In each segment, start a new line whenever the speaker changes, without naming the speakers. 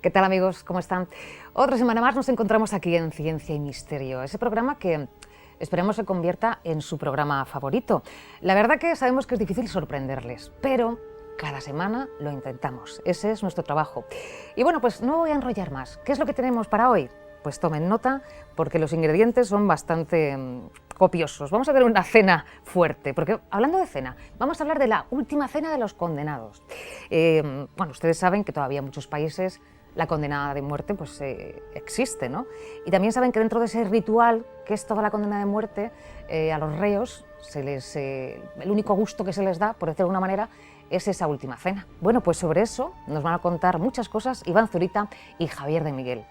¿Qué tal, amigos? ¿Cómo están? Otra semana más nos encontramos aquí en Ciencia y Misterio, ese programa que esperemos se convierta en su programa favorito. La verdad que sabemos que es difícil sorprenderles, pero cada semana lo intentamos. Ese es nuestro trabajo. Y bueno, pues no voy a enrollar más. ¿Qué es lo que tenemos para hoy? Pues tomen nota, porque los ingredientes son bastante copiosos. Vamos a tener una cena fuerte, porque hablando de cena, vamos a hablar de la última cena de los condenados. Bueno, ustedes saben que todavía en muchos países la condena de muerte pues, existe, ¿no? Y también saben que dentro de ese ritual, que es toda la condena de muerte, a los reos el único gusto que se les da, por decirlo de alguna manera, es esa última cena. Bueno, pues sobre eso nos van a contar muchas cosas Iván Zurita y Javier de Miguel.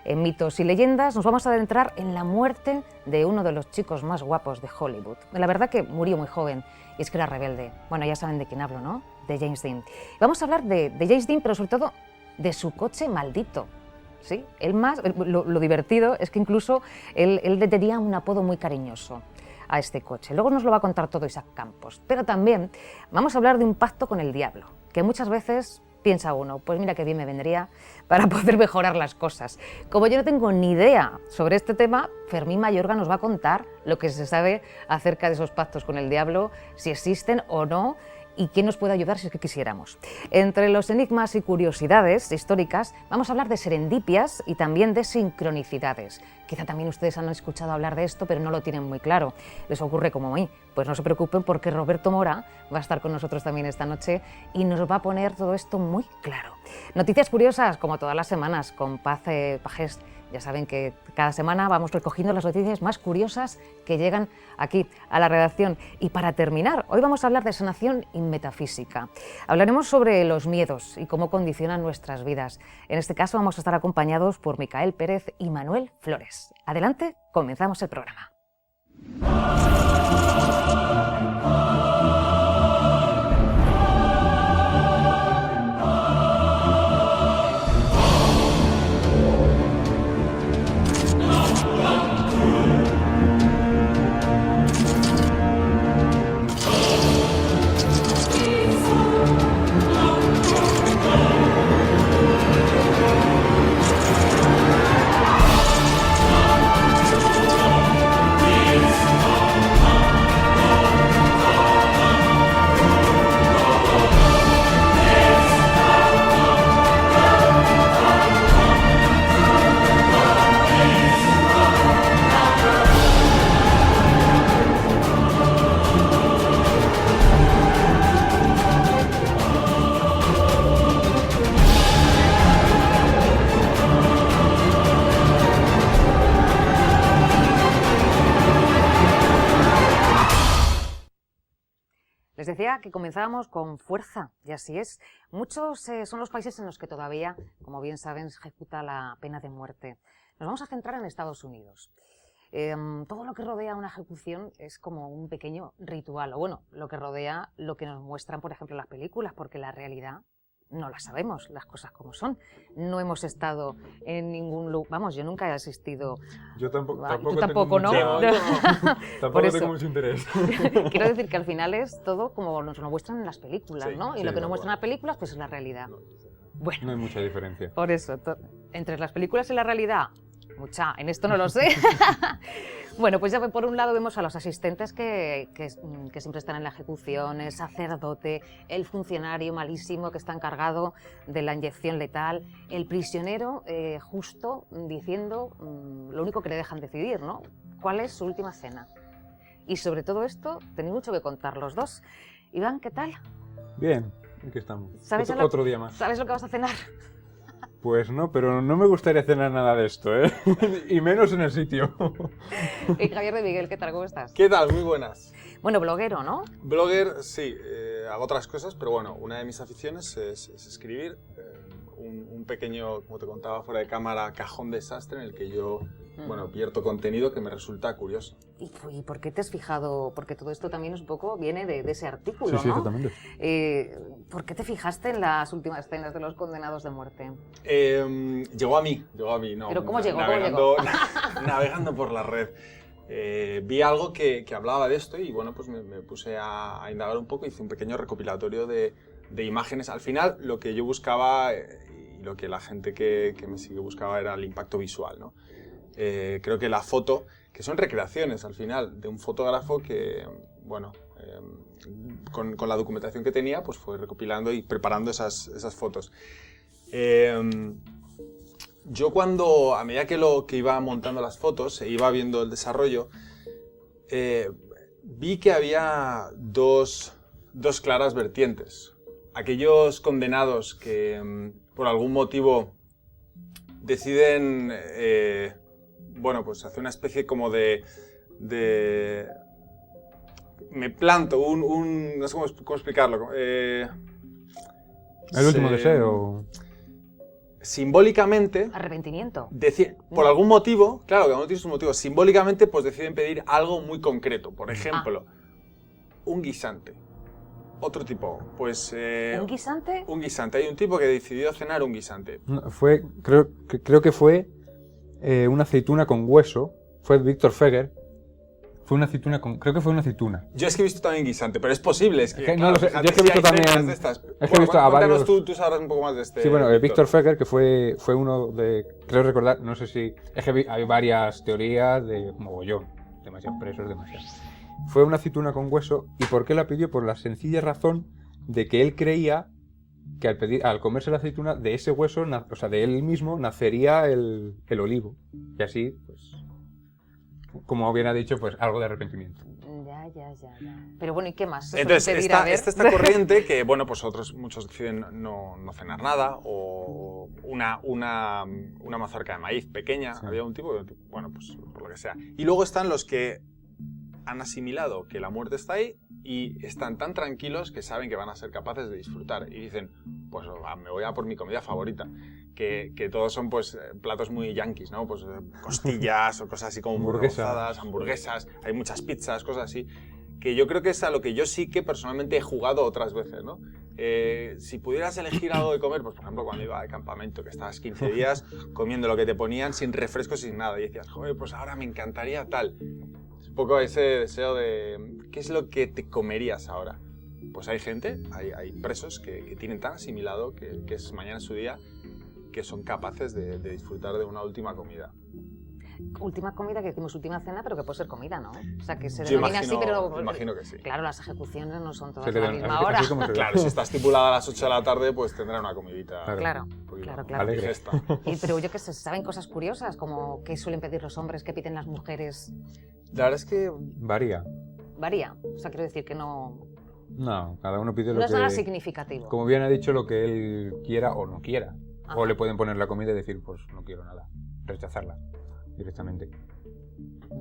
En Mitos y Leyendas nos vamos a adentrar en la muerte de uno de los chicos más guapos de Hollywood. La verdad que murió muy joven, y es que era rebelde. Bueno, ya saben de quién hablo, ¿no? De James Dean. Vamos a hablar de James Dean, pero sobre todo de su coche maldito. ¿Sí? Lo divertido es que incluso él le tenía un apodo muy cariñoso a este coche. Luego nos lo va a contar todo Isaac Campos. Pero también vamos a hablar de un pacto con el diablo, que muchas veces piensa uno, pues mira qué bien me vendría para poder mejorar las cosas. Como yo no tengo ni idea sobre este tema, Fermín Mayorga nos va a contar lo que se sabe acerca de esos pactos con el diablo, si existen o no, y quién nos puede ayudar si es que quisiéramos. Entre los enigmas y curiosidades históricas vamos a hablar de serendipias y también de sincronicidades. Quizá también ustedes han escuchado hablar de esto, pero no lo tienen muy claro. Les ocurre como a mí. Pues no se preocupen, porque Roberto Mora va a estar con nosotros también esta noche y nos va a poner todo esto muy claro. Noticias curiosas, como todas las semanas, con Paz Pagés. Ya saben que cada semana vamos recogiendo las noticias más curiosas que llegan aquí a la redacción. Y para terminar, hoy vamos a hablar de sanación y metafísica. Hablaremos sobre los miedos y cómo condicionan nuestras vidas. En este caso vamos a estar acompañados por Micael Pérez y Manuel Flores. Adelante, comenzamos el programa. Les decía que comenzábamos con fuerza, y así es. Muchos son los países en los que todavía, como bien saben, se ejecuta la pena de muerte. Nos vamos a centrar en Estados Unidos. Todo lo que rodea una ejecución es como un pequeño ritual, o bueno, lo que rodea lo que nos muestran, por ejemplo, las películas, porque la realidad no la sabemos, las cosas como son. No hemos estado en ningún lugar, vamos, yo nunca he asistido.
Yo tampoco.
Tú tampoco, ¿no?
Tampoco tengo mucho interés.
Quiero decir que al final es todo como nos lo muestran en las películas,
Sí,
¿no? Y
sí,
lo que nos
tal
muestran en
cual.
las películas, pues es la realidad. Bueno,
No hay mucha diferencia.
por eso, entre las películas y la realidad, mucha, en esto no lo sé. Bueno, pues ya por un lado vemos a los asistentes que siempre están en la ejecución, el sacerdote, el funcionario malísimo que está encargado de la inyección letal, el prisionero justo diciendo lo único que le dejan decidir, ¿no? ¿Cuál es su última cena? Y sobre todo esto tenéis mucho que contar los dos. Iván, ¿qué tal?
Bien, aquí estamos.
¿Sabes
Otro día más.
¿Sabes lo que vas a cenar?
Pues no, pero no me gustaría cenar nada de esto, ¿eh? Y menos en el sitio.
Y Javier de Miguel, ¿qué tal? ¿Cómo estás?
¿Qué tal? Muy buenas.
Bueno, bloguero, ¿no?
Blogger, sí, hago otras cosas, pero bueno, una de mis aficiones es escribir. Un pequeño, como te contaba fuera de cámara, cajón desastre en el que yo, bueno, vierto contenido que me resulta curioso.
¿Y por qué te has fijado? Porque todo esto también un poco viene de ese artículo,
Sí,
¿no?
exactamente.
¿Por qué te fijaste en las últimas escenas de los condenados de muerte?
Llegó a mí, no.
¿Pero cómo llegó?
Navegando por la red. Vi algo que hablaba de esto y bueno, pues me puse a indagar un poco, hice un pequeño recopilatorio de imágenes. Al final, lo que yo buscaba y lo que la gente que me sigue buscaba era el impacto visual, ¿no? Creo que la foto, que son recreaciones al final de un fotógrafo que, bueno, con la documentación que tenía, pues fue recopilando y preparando esas fotos. Yo cuando, a medida que iba montando las fotos e iba viendo el desarrollo, vi que había dos claras vertientes. Aquellos condenados que por algún motivo deciden, bueno, pues hacer una especie como de me planto, no sé cómo explicarlo.
El último deseo.
Simbólicamente... Arrepentimiento.
Por algún motivo, claro, cada uno tiene sus motivos, simbólicamente pues deciden pedir algo muy concreto. Por ejemplo, un guisante. Otro tipo, pues...
¿Un guisante?
Un guisante. Hay un tipo que decidió cenar un guisante.
No, creo que fue una aceituna con hueso. Fue Víctor Feger. Fue una aceituna creo que fue una aceituna.
Yo es que he visto también guisante, pero es posible. Es que,
no lo sé. Yo es que he visto también...
Es
que he visto a varios...
tú sabrás un poco más de este...
Sí, bueno, Víctor Feger, que fue uno de... Creo recordar, no sé si... Es que hay varias teorías de mogollón. Demasiados presos, demasiados. Fue una aceituna con hueso. ¿Y por qué la pidió? Por la sencilla razón de que él creía que al comerse la aceituna, de ese hueso, o sea, de él mismo, nacería el olivo. Y así, pues... Como bien ha dicho, pues algo de arrepentimiento.
Ya. Pero bueno, ¿y qué más?
Entonces, esta corriente que, bueno, pues muchos deciden no cenar nada, o una mazorca de maíz pequeña, sí. Había un tipo, bueno, pues por lo que sea. Y luego están los que han asimilado que la muerte está ahí y están tan tranquilos que saben que van a ser capaces de disfrutar. Y dicen, pues me voy a por mi comida favorita. Que todos son pues platos muy yanquis, ¿no? Pues costillas o cosas así como hamburguesas, hay muchas pizzas, cosas así. Que yo creo que es a lo que yo sí que personalmente he jugado otras veces, ¿no? Si pudieras elegir algo de comer, pues por ejemplo cuando iba de campamento, que estabas 15 días comiendo lo que te ponían sin refrescos, sin nada, y decías, joder, pues ahora me encantaría tal. Es un poco ese deseo de, ¿qué es lo que te comerías ahora? Pues hay gente, hay presos que tienen tan asimilado que es mañana su día, que son capaces de disfrutar de una última comida.
Última comida, que decimos última cena, pero que puede ser comida, ¿no? O sea, que se denomina así, pero...
Imagino que sí.
Claro, las ejecuciones no son todas a la misma hora.
Claro, si está estipulada a las 8 de la tarde, pues tendrá una comidita.
Claro.
Digesta.
Pero yo que sé, ¿saben cosas curiosas? Como qué suelen pedir los hombres, qué piden las mujeres.
La verdad es que...
Varía.
O sea, quiero decir que no...
No, cada uno pide lo que...
No es nada significativo.
Como bien ha dicho, lo que él quiera o no quiera. Ajá. O le pueden poner la comida y decir, pues no quiero nada. Rechazarla directamente.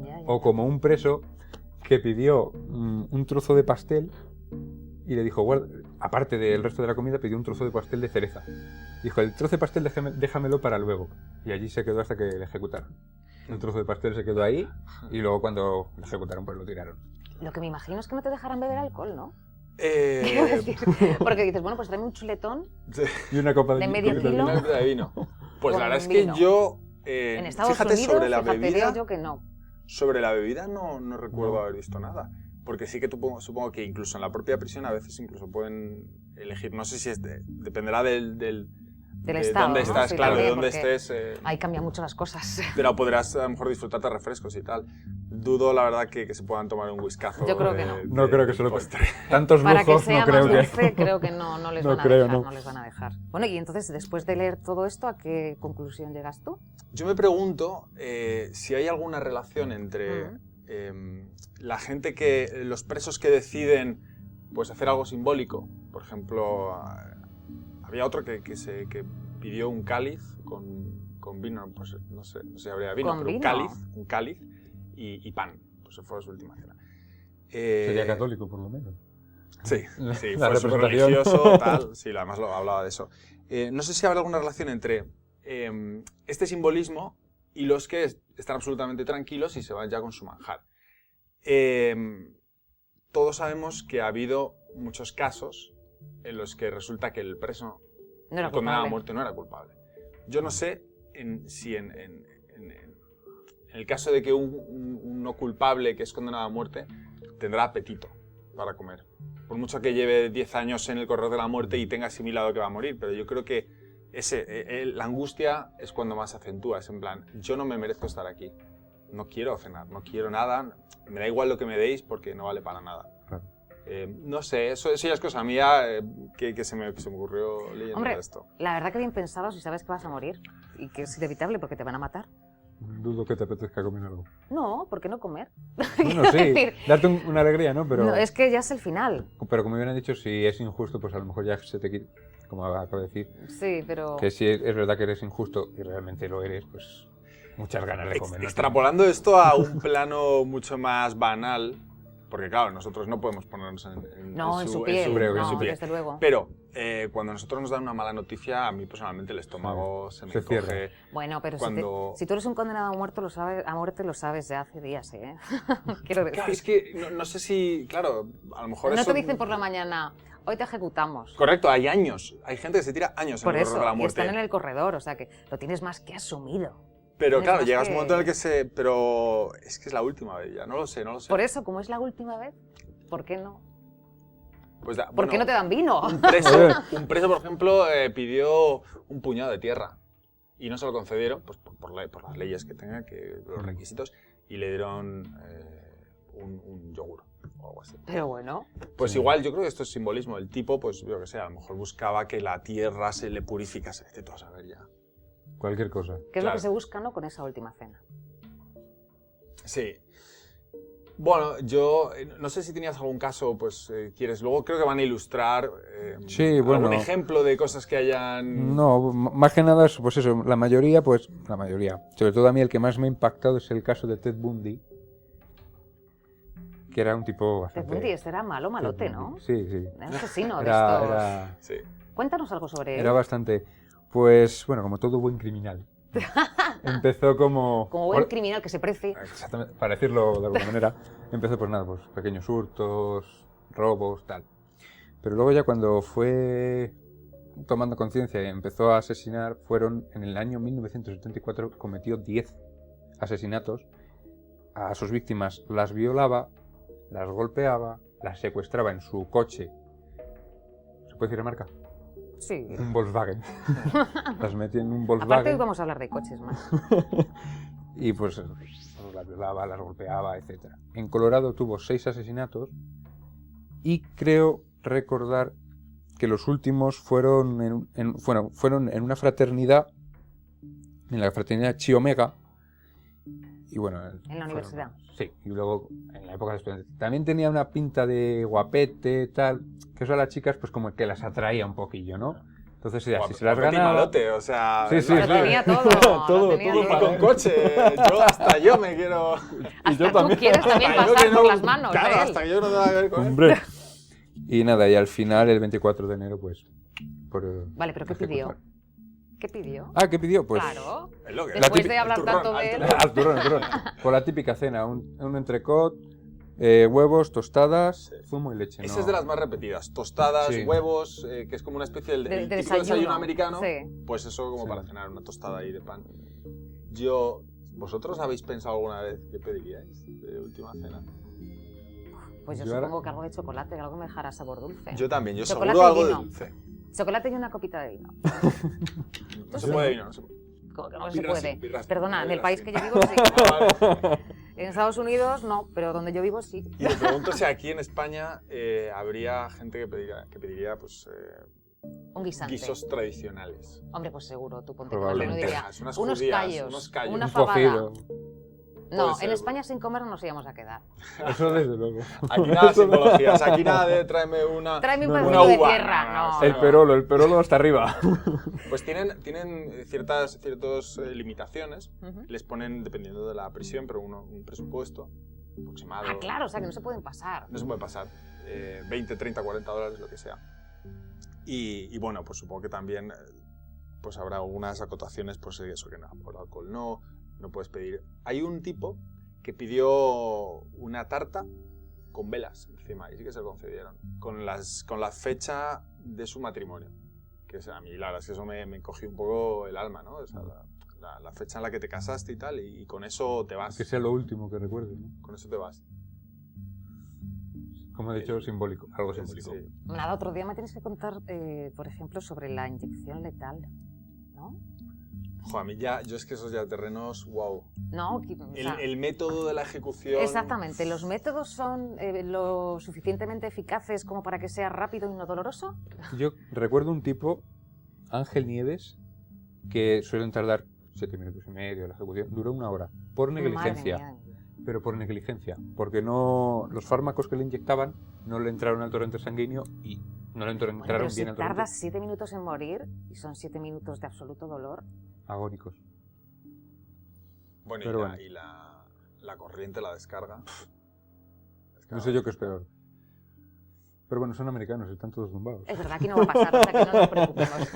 Ya. O como un preso que pidió un trozo de pastel y le dijo, aparte del resto de la comida, pidió un trozo de pastel de cereza. Dijo, el trozo de pastel déjamelo para luego. Y allí se quedó hasta que le ejecutaron. El trozo de pastel se quedó ahí y luego cuando lo ejecutaron pues lo tiraron.
Lo que me imagino es que no te dejarán beber alcohol, ¿no? Porque dices, bueno, pues tráeme un chuletón
y una copa
de medio kilo
de vino. Pues la verdad es que yo...
en Estados Unidos,
sobre la bebida,
yo que no.
Sobre la bebida no recuerdo haber visto nada. Porque sí que supongo que incluso en la propia prisión a veces incluso pueden elegir, no sé si dependerá del
estado,
dónde estás,
sí,
claro, de dónde estés.
Ahí cambian mucho las cosas.
Pero podrás a lo mejor disfrutar de refrescos y tal. Dudo, la verdad, que se puedan tomar un whiskazo.
Yo creo que no.
No creo que se lo postre. Tantos lujos,
para que sea
no creo
más dulce, creo que no les van a dejar, no les van a dejar. Bueno, y entonces, después de leer todo esto, ¿a qué conclusión llegas tú?
Yo me pregunto si hay alguna relación entre la gente los presos que deciden pues hacer algo simbólico. Por ejemplo, había otro que pidió un cáliz con vino, pues no sé si habría vino, pero un cáliz y pan. Pues fue su última cena.
Sería católico, por lo menos.
Sí, fue súper religioso, tal. Sí, además hablaba de eso. No sé si habrá alguna relación entre este simbolismo y los que están absolutamente tranquilos y se van ya con su manjar. Todos sabemos que ha habido muchos casos en los que resulta que el preso condenado a muerte no era culpable. Yo no sé si en el caso de que un no culpable que es condenado a muerte tendrá apetito para comer. Por mucho que lleve 10 años en el corredor de la muerte y tenga asimilado que va a morir, pero yo creo que la angustia es cuando más se acentúa, es en plan, yo no me merezco estar aquí, no quiero cenar, no quiero nada, me da igual lo que me deis porque no vale para nada.
Claro.
No sé, eso ya es cosa mía que se me ocurrió leyendo esto.
La verdad que bien pensado si sabes que vas a morir y que es inevitable porque te van a matar.
Dudo que te apetezca comer algo.
No, ¿por qué no comer?
Bueno, sí, darte una alegría, ¿no? Pero,
no, es que ya es el final.
Pero como bien han dicho, si es injusto, pues a lo mejor ya se te quita, como acabo de decir.
Sí, pero...
Que si es verdad que eres injusto y realmente lo eres, pues muchas ganas de comer.
Extrapolando esto a un plano mucho más banal, porque claro, nosotros no podemos ponernos en su pie.
Desde luego.
Pero cuando nosotros nos dan una mala noticia, a mí personalmente el estómago se me encoge.
Bueno, pero
cuando...
si tú eres un condenado a muerte, lo sabes de hace días, ¿eh? Quiero decir.
Claro, es que no sé si, claro, a lo mejor
no
eso...
te dicen por la mañana, hoy te ejecutamos.
Correcto, hay años. Hay gente que se tira años en el corredor de la muerte.
Y están en el corredor, o sea que lo tienes más que asumido.
Pero claro, llegas a un momento en el que pero es que es la última vez ya, no lo sé.
Por eso, como es la última vez, ¿por qué no?
Pues
¿Por qué no te dan vino?
Un preso, por ejemplo, pidió un puñado de tierra y no se lo concedieron, pues por las leyes que tenga, los requisitos, y le dieron un yogur o algo así.
Pero bueno.
Pues igual, yo creo que esto es simbolismo. El tipo, pues yo que sé, a lo mejor buscaba que la tierra se le purificase. De todo a saber ya.
Cualquier cosa.
¿Qué es lo que se busca, no, con esa última cena?
Sí. Bueno, yo no sé si tenías algún caso, pues quieres. Luego creo que van a ilustrar algún ejemplo de cosas que hayan...
No, más que nada, pues eso, la mayoría. Sobre todo a mí el que más me ha impactado es el caso de Ted Bundy, que era un tipo bastante...
Ted Bundy, este era malote, ¿no?
Sí, sí.
Era un asesino de estos...
Sí.
Cuéntanos algo sobre él.
Era bastante... Pues, bueno, como todo buen criminal. Empezó como...
Como buen criminal que se precie.
Exactamente, para decirlo de alguna manera. Empezó pues nada, pues pequeños hurtos, robos, tal. Pero luego ya cuando fue tomando conciencia y empezó a asesinar, en el año 1974 cometió 10 asesinatos. A sus víctimas las violaba, las golpeaba, las secuestraba en su coche. ¿Se puede decir la marca?
Sí.
Un Volkswagen. Las metí en un Volkswagen.
Aparte hoy vamos a hablar de coches más.
Y pues las violaba, las golpeaba, etc. En Colorado tuvo 6 asesinatos y creo recordar que los últimos fueron en una fraternidad, en la fraternidad Chi Omega. Y bueno,
en la universidad.
Sí, y luego en la época de estudiantes. También tenía una pinta de guapete, tal, que eso a las chicas pues como que las atraía un poquillo, ¿no? Entonces, si se las ganaba...
malote, o sea...
Sí,
lo tenía todo.
todo con coche. Hasta yo me quiero...
Hasta yo también. Tú quieres también pasar por las manos.
Claro, hasta que yo no tenga que ver con él.
¡Hombre! Y nada, y al final, el 24 de enero, pues...
Vale, pero ¿qué pidió? ¿Qué pidió?
Ah, ¿qué pidió? Pues...
Claro. Después de hablar tanto de él...
Al turrón. Por la típica cena, un entrecot, huevos, tostadas, zumo y leche.
Esa es de las más repetidas. Tostadas, huevos, que es como una especie de desayuno americano. Sí. Pues eso como para cenar, una tostada ahí de pan. ¿Vosotros habéis pensado alguna vez qué pediríais de última cena?
Pues yo supongo que algo de chocolate, que algo me dejará sabor dulce.
Yo también, yo seguro algo de dulce.
Chocolate y una copita de vino.
No se puede vino, no se puede.
¿Cómo que no se puede? Perdona, en el país que yo vivo sí. En Estados Unidos no, pero donde yo vivo sí.
Y te pregunto si aquí en España habría gente que pediría pues,
un guisante.
Guisos tradicionales.
Hombre, pues seguro, tú ponte
unos callos,
una fabada. No, en España sin comer no nos íbamos a quedar.
Eso desde luego.
Aquí nada de simbologías, aquí nada de tráeme un
pedacito de tierra. No.
El perolo hasta arriba.
Pues tienen ciertas limitaciones, les ponen, dependiendo de la prisión, pero un presupuesto aproximado.
Ah, claro, o sea que no se pueden pasar.
No se pueden pasar, 20, 30, 40 dólares, lo que sea. Y bueno, pues supongo que también pues habrá algunas acotaciones, pues eso, que nada, por alcohol no puedes pedir. Hay un tipo que pidió una tarta con velas encima, y sí que se lo concedieron, con la fecha de su matrimonio. Que a mí la verdad es que eso me cogió un poco el alma, ¿no? O sea, la fecha en la que te casaste y tal, y con eso te vas.
Que sea lo último que recuerdes, ¿no?
Con eso te vas.
Como he dicho, simbólico, algo simbólico.
Sí.
Nada, otro día me tienes que contar, por ejemplo, sobre la inyección letal. ¿no?
Jo, a mí yo es que esos ya terrenos, wow.
No,
El método de la ejecución...
Exactamente. ¿Los métodos son lo suficientemente eficaces como para que sea rápido y no doloroso?
Yo recuerdo un tipo, Ángel Nieves, que suelen tardar 7 minutos y medio la ejecución. Duró 1 hora. Por negligencia.
Madre mía.
Pero por negligencia. Porque no los fármacos que le inyectaban no le entraron al torrente sanguíneo y no le entraron
Pero
bien
si
al torrente.
tardas 7 minutos en morir y son 7 minutos de absoluto dolor.
Agónicos.
Bueno,
Pero bueno.
y la corriente, la descarga.
No sé yo qué es peor. Pero bueno, son americanos, están todos tumbados.
Es verdad, aquí no va a pasar, o sea que no nos preocupemos.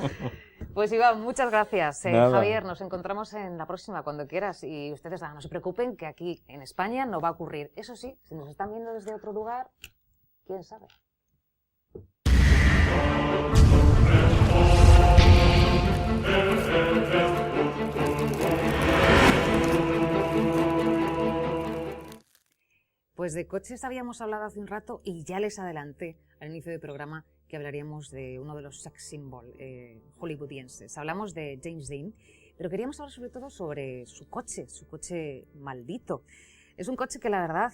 Pues Iván, muchas gracias. Javier, nos encontramos en la próxima, cuando quieras. Y ustedes no se preocupen, que aquí en España no va a ocurrir. Eso sí, si nos están viendo desde otro lugar, quién sabe. Pues de coches habíamos hablado hace un rato y ya les adelanté al inicio del programa que hablaríamos de uno de los sex symbols hollywoodienses. Hablamos de James Dean, pero queríamos hablar sobre todo sobre su coche maldito. Es un coche que la verdad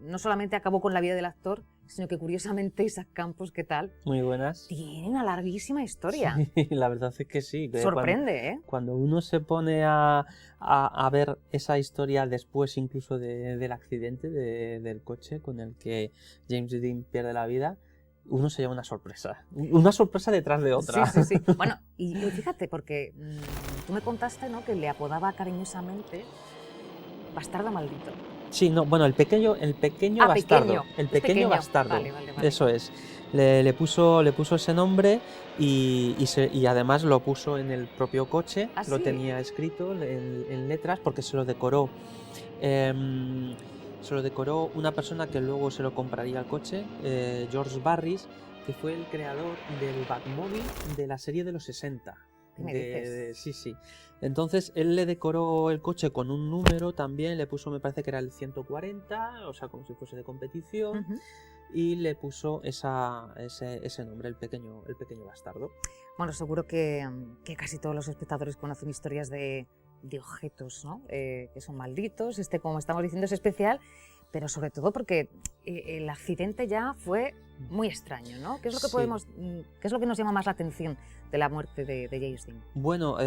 no solamente acabó con la vida del actor, sino que curiosamente Isaac Campos, ¿qué tal?
Muy buenas.
Tiene una larguísima historia.
Sí, la verdad es que sí.
Sorprende,
cuando uno se pone a ver esa historia después incluso del accidente del coche con el que James Dean pierde la vida, uno se lleva una sorpresa detrás de otra.
Sí. Bueno, y fíjate, porque tú me contaste, ¿no?, que le apodaba cariñosamente Bastardo Maldito.
Sí, no, bueno, el pequeño bastardo. El pequeño bastardo.
Vale.
Eso es. Le puso ese nombre y además lo puso en el propio coche.
¿Ah,
lo
sí?
tenía escrito en letras porque se lo decoró. Se lo decoró una persona que luego se lo compraría al coche, George Barris, que fue el creador del Batmóvil de la serie de los 60.
¿Qué me dices?
Sí. Entonces él le decoró el coche con un número también, le puso, me parece que era el 140, o sea, como si fuese de competición, y le puso ese nombre, el pequeño bastardo.
Bueno, seguro que casi todos los espectadores conocen historias de objetos, ¿no? Que son malditos. Como estamos diciendo, es especial, pero sobre todo porque el accidente ya fue muy extraño, ¿no? ¿Qué es lo que qué es lo que nos llama más la atención de la muerte de James Dean?
Bueno,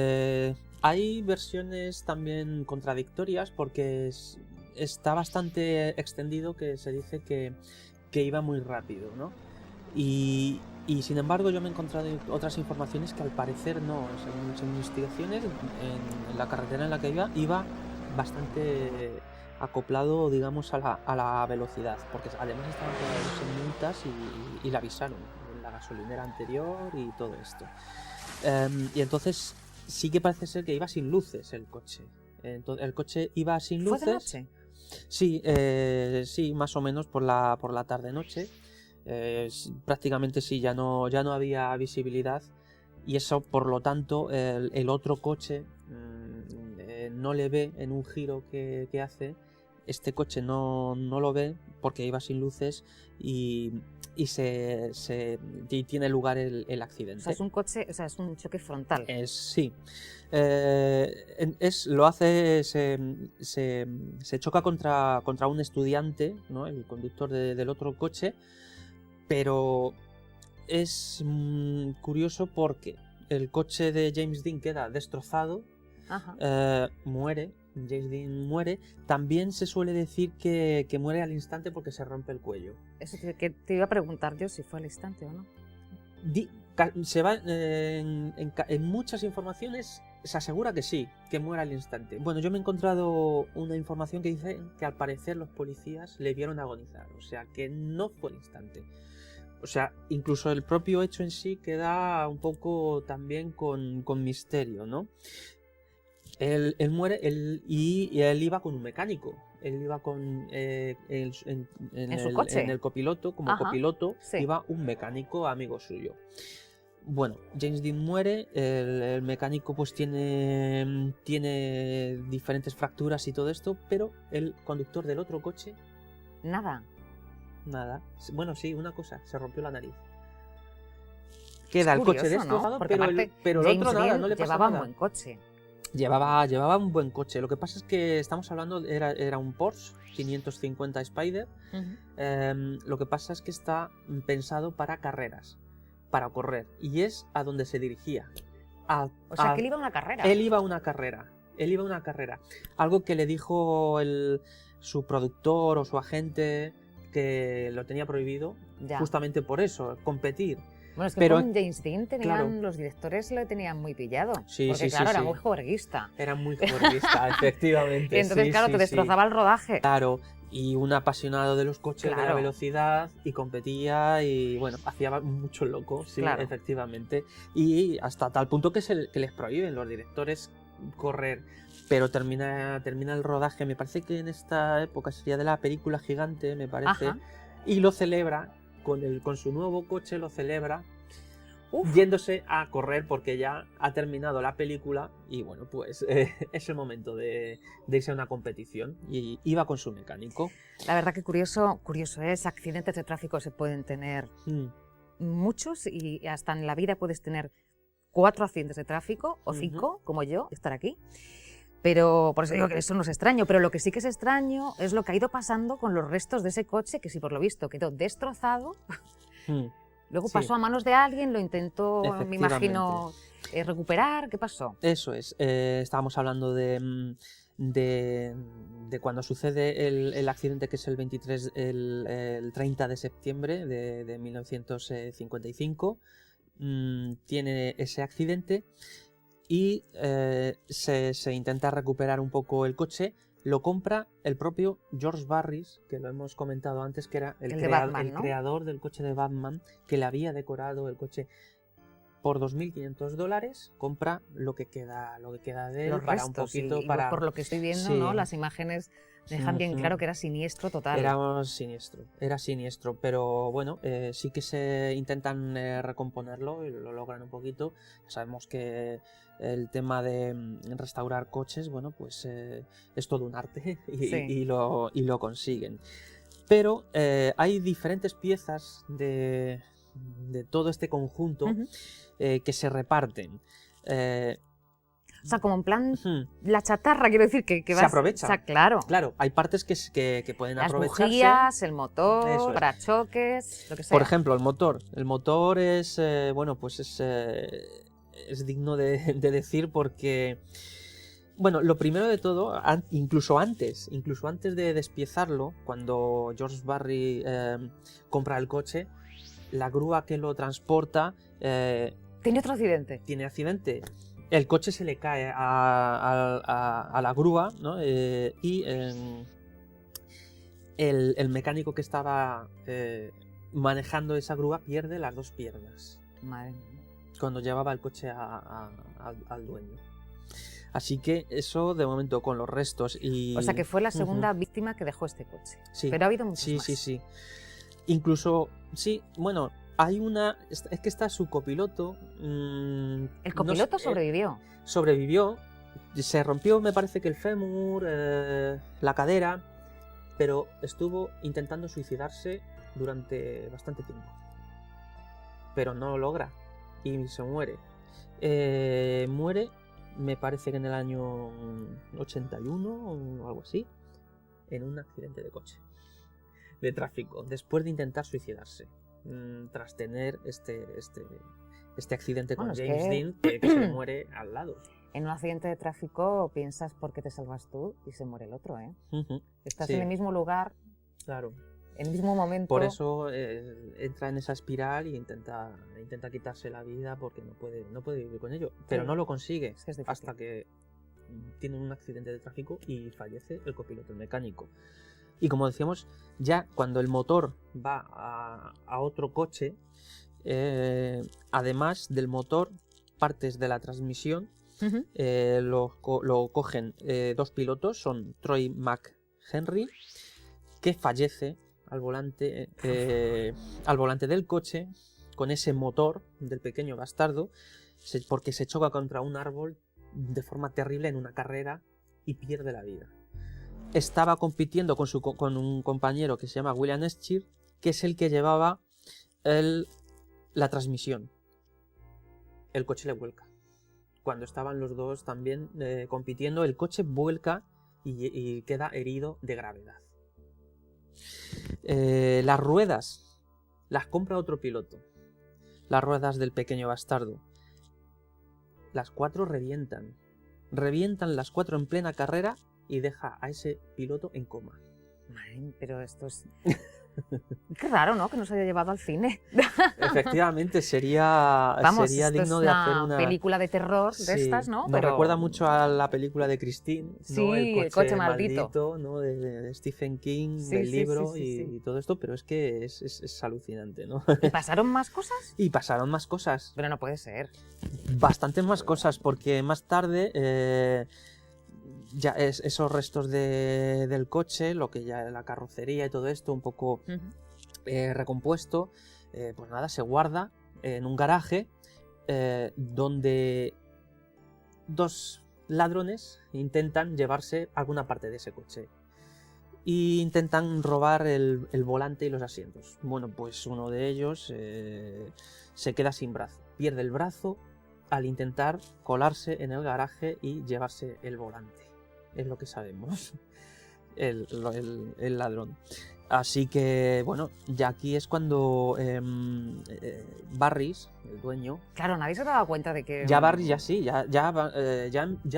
hay versiones también contradictorias porque está bastante extendido que se dice que iba muy rápido, ¿no? Y sin embargo yo me he encontrado otras informaciones que al parecer no, según investigaciones, en la carretera en la que iba bastante acoplado, digamos, a la velocidad, porque además estaban pegados en multas y le avisaron en la gasolinera anterior y todo esto. Y entonces sí que parece ser que iba sin luces el coche. Entonces, el coche iba sin luces.
¿Fue de noche?
Sí, más o menos por la tarde-noche. Prácticamente sí, ya no había visibilidad y eso, por lo tanto, el otro coche no le ve en un giro que hace. Este coche no lo ve porque iba sin luces y tiene lugar el accidente.
O sea, es un coche, o sea, es un choque frontal.
Sí. Lo hace, se choca contra un estudiante, ¿no?, el conductor del otro coche, pero es curioso porque el coche de James Dean queda destrozado. Muere. James Dean muere. También se suele decir que muere al instante porque se rompe el cuello.
Eso que te iba a preguntar yo si fue al instante o no.
Se va en muchas informaciones se asegura que sí, que muere al instante. Bueno, yo me he encontrado una información que dice que al parecer los policías le vieron agonizar, o sea que no fue al instante. O sea, incluso el propio hecho en sí queda un poco también con misterio, ¿no? Él muere y él iba con un mecánico. Él iba con
¿En su coche?
en el copiloto, como copiloto,
sí.
iba un mecánico amigo suyo. Bueno, James Dean muere, el mecánico pues tiene diferentes fracturas y todo esto, pero el conductor del otro coche...
Nada.
Bueno, sí, una cosa, se rompió la nariz. queda el coche
curioso, ¿no?
destrozado,
Porque aparte,
pero el
James
otro nada,
Dean
no le pasa
llevaba un
nada.
buen coche.
Llevaba un buen coche. Lo que pasa es que estamos hablando, era un Porsche 550 Spider. Lo que pasa es que está pensado para carreras, para correr, y es a donde se dirigía.
O sea, que él iba a una carrera.
Él iba a una carrera. Algo que le dijo su productor o su agente, que lo tenía prohibido,
Ya.
justamente por eso, competir.
Bueno, es que
Pero,
con James Dean
claro.
los directores lo tenían muy pillado.
Sí,
porque
sí,
claro,
sí,
era
sí.
muy juerguista.
Era muy juerguista, efectivamente.
Y entonces,
sí,
claro,
sí,
te
sí.
destrozaba el rodaje.
Claro, y un apasionado de los coches, de la
Claro.
velocidad, y competía, y bueno, hacía mucho loco, sí,
Claro.
efectivamente. Y hasta tal punto que les prohíben los directores correr. Pero termina el rodaje, me parece que en esta época sería de la película Gigante, me parece,
Ajá.
y lo celebra, con su nuevo coche lo celebra,
Uf.
yéndose a correr porque ya ha terminado la película y bueno, pues es el momento de irse a una competición y iba con su mecánico.
La verdad que curioso es, accidentes de tráfico se pueden tener muchos y hasta en la vida puedes tener 4 accidentes de tráfico o 5, como yo, estar aquí. Pero por eso digo que eso no es extraño, pero lo que sí que es extraño es lo que ha ido pasando con los restos de ese coche, que si por lo visto quedó destrozado, luego
Sí.
pasó a manos de alguien, lo intentó, me
Efectivamente.
imagino, recuperar. ¿Qué pasó?
Eso es, estábamos hablando de cuando sucede el accidente, que es el 30 de septiembre de 1955, tiene ese accidente y se intenta recuperar un poco el coche. Lo compra el propio George Barris, que lo hemos comentado antes, que era el
Batman, ¿no?
creador del coche de Batman, que le había decorado el coche. Por $2.500 compra lo que queda de él,
Los
para
restos,
un poquito,
y
para...
por lo que estoy viendo,
Sí.
¿no? Las imágenes dejan bien claro que era siniestro total.
Era siniestro, pero bueno, sí que se intentan recomponerlo y lo logran un poquito. Sabemos que el tema de restaurar coches, bueno, pues es todo un arte y lo consiguen. Pero hay diferentes piezas de todo este conjunto que se reparten.
O sea, como en plan, la chatarra, quiero decir, que
se aprovecha.
O sea, claro.
Claro, hay partes que pueden
Las
aprovecharse.
bujías, el motor,
Eso es.
parachoques, lo que sea.
Por ejemplo, el motor. El motor es, bueno, pues es digno de decir porque, bueno, lo primero de todo, incluso antes de despiezarlo, cuando George Barry compra el coche, la grúa que lo transporta
Tiene otro accidente.
tiene accidente. El coche se le cae a la grúa, ¿no? Y el mecánico que estaba manejando esa grúa pierde las 2 piernas
Madre mía.
cuando llevaba el coche al dueño. Así que eso de momento con los restos y...
O sea, que fue la segunda víctima que dejó este coche.
Sí.
Pero ha habido muchos más.
Sí. Incluso, sí, bueno, hay una... Es que está su copiloto.
El copiloto sobrevivió.
Sobrevivió. Se rompió, me parece que el fémur, la cadera, pero estuvo intentando suicidarse durante bastante tiempo. Pero no lo logra y se muere. Muere, me parece que en el año 81 o algo así, en un accidente de coche, de tráfico, después de intentar suicidarse, tras tener este accidente con James Dean, que se le muere al lado.
En un accidente de tráfico piensas por qué te salvas tú y se muere el otro, ¿eh? Estás en el mismo lugar,
claro,
en el mismo momento.
Por eso entra en esa espiral y intenta quitarse la vida porque no puede vivir con ello. Pero no lo consigue hasta que tiene un accidente de tráfico y fallece el copiloto, el mecánico. Y como decíamos, ya cuando el motor va a otro coche, además del motor, partes de la transmisión lo cogen 2 pilotos, son Troy McHenry, que fallece al volante del coche con ese motor del pequeño bastardo, porque se choca contra un árbol de forma terrible en una carrera y pierde la vida. Estaba compitiendo con un compañero que se llama William Eschir, que es el que llevaba la transmisión. el coche le vuelca. Cuando estaban los dos también compitiendo, el coche vuelca y queda herido de gravedad. Las ruedas las compra otro piloto. Las ruedas del pequeño bastardo. Las 4 revientan. Revientan las 4 en plena carrera y deja a ese piloto en coma.
Madre, pero esto es... Qué raro, ¿no? Que no se haya llevado al cine.
Efectivamente, sería digno de hacer una
película de terror de estas, ¿no?
Nos recuerda mucho a la película de Christine, ¿no?
Sí, el coche maldito,
¿no? de Stephen King,
Sí,
del
sí,
libro
sí, sí, sí.
y todo esto, pero es que es alucinante, ¿no?
¿Y pasaron más cosas?
Y pasaron más cosas.
Pero no puede ser.
Bastantes más cosas, porque más tarde ya esos restos del coche, lo que ya la carrocería y todo esto, un poco recompuesto, pues nada, se guarda en un garaje donde 2 ladrones intentan llevarse alguna parte de ese coche. Y intentan robar el volante y los asientos. Bueno, pues uno de ellos se queda sin brazo. Pierde el brazo al intentar colarse en el garaje y llevarse el volante. Es lo que sabemos. El ladrón. Así que, bueno, ya aquí es cuando Barris, el dueño...
Claro, nadie se daba cuenta de que...
Ya Barris ya sí, ya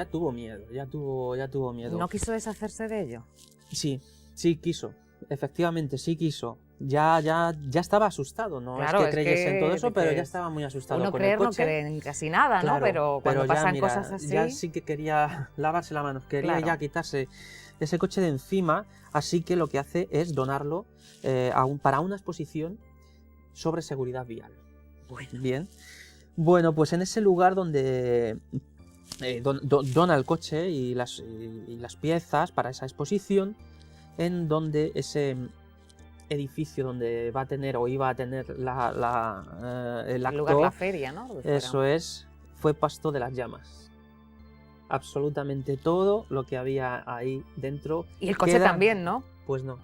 tuvo miedo, ya tuvo miedo.
¿No quiso deshacerse de ello?
Sí quiso, efectivamente, sí quiso. Ya estaba asustado, no
Claro,
es que creyese en todo eso, pero ya estaba muy asustado
uno
con
creer
el coche.
no cree en casi nada,
Claro,
¿no? Pero cuando
ya,
pasan
mira,
cosas así...
ya sí que quería lavarse las manos, quería
Claro.
ya quitarse ese coche de encima, así que lo que hace es donarlo para una exposición sobre seguridad vial. Bien. Bueno, pues en ese lugar donde dona el coche y las piezas para esa exposición, en donde ese edificio donde va a tener o iba a tener el acto,
lugar, la feria, ¿no?
eso es, fue pasto de las llamas. Absolutamente todo lo que había ahí dentro.
Y el coche también, ¿no?
Pues no.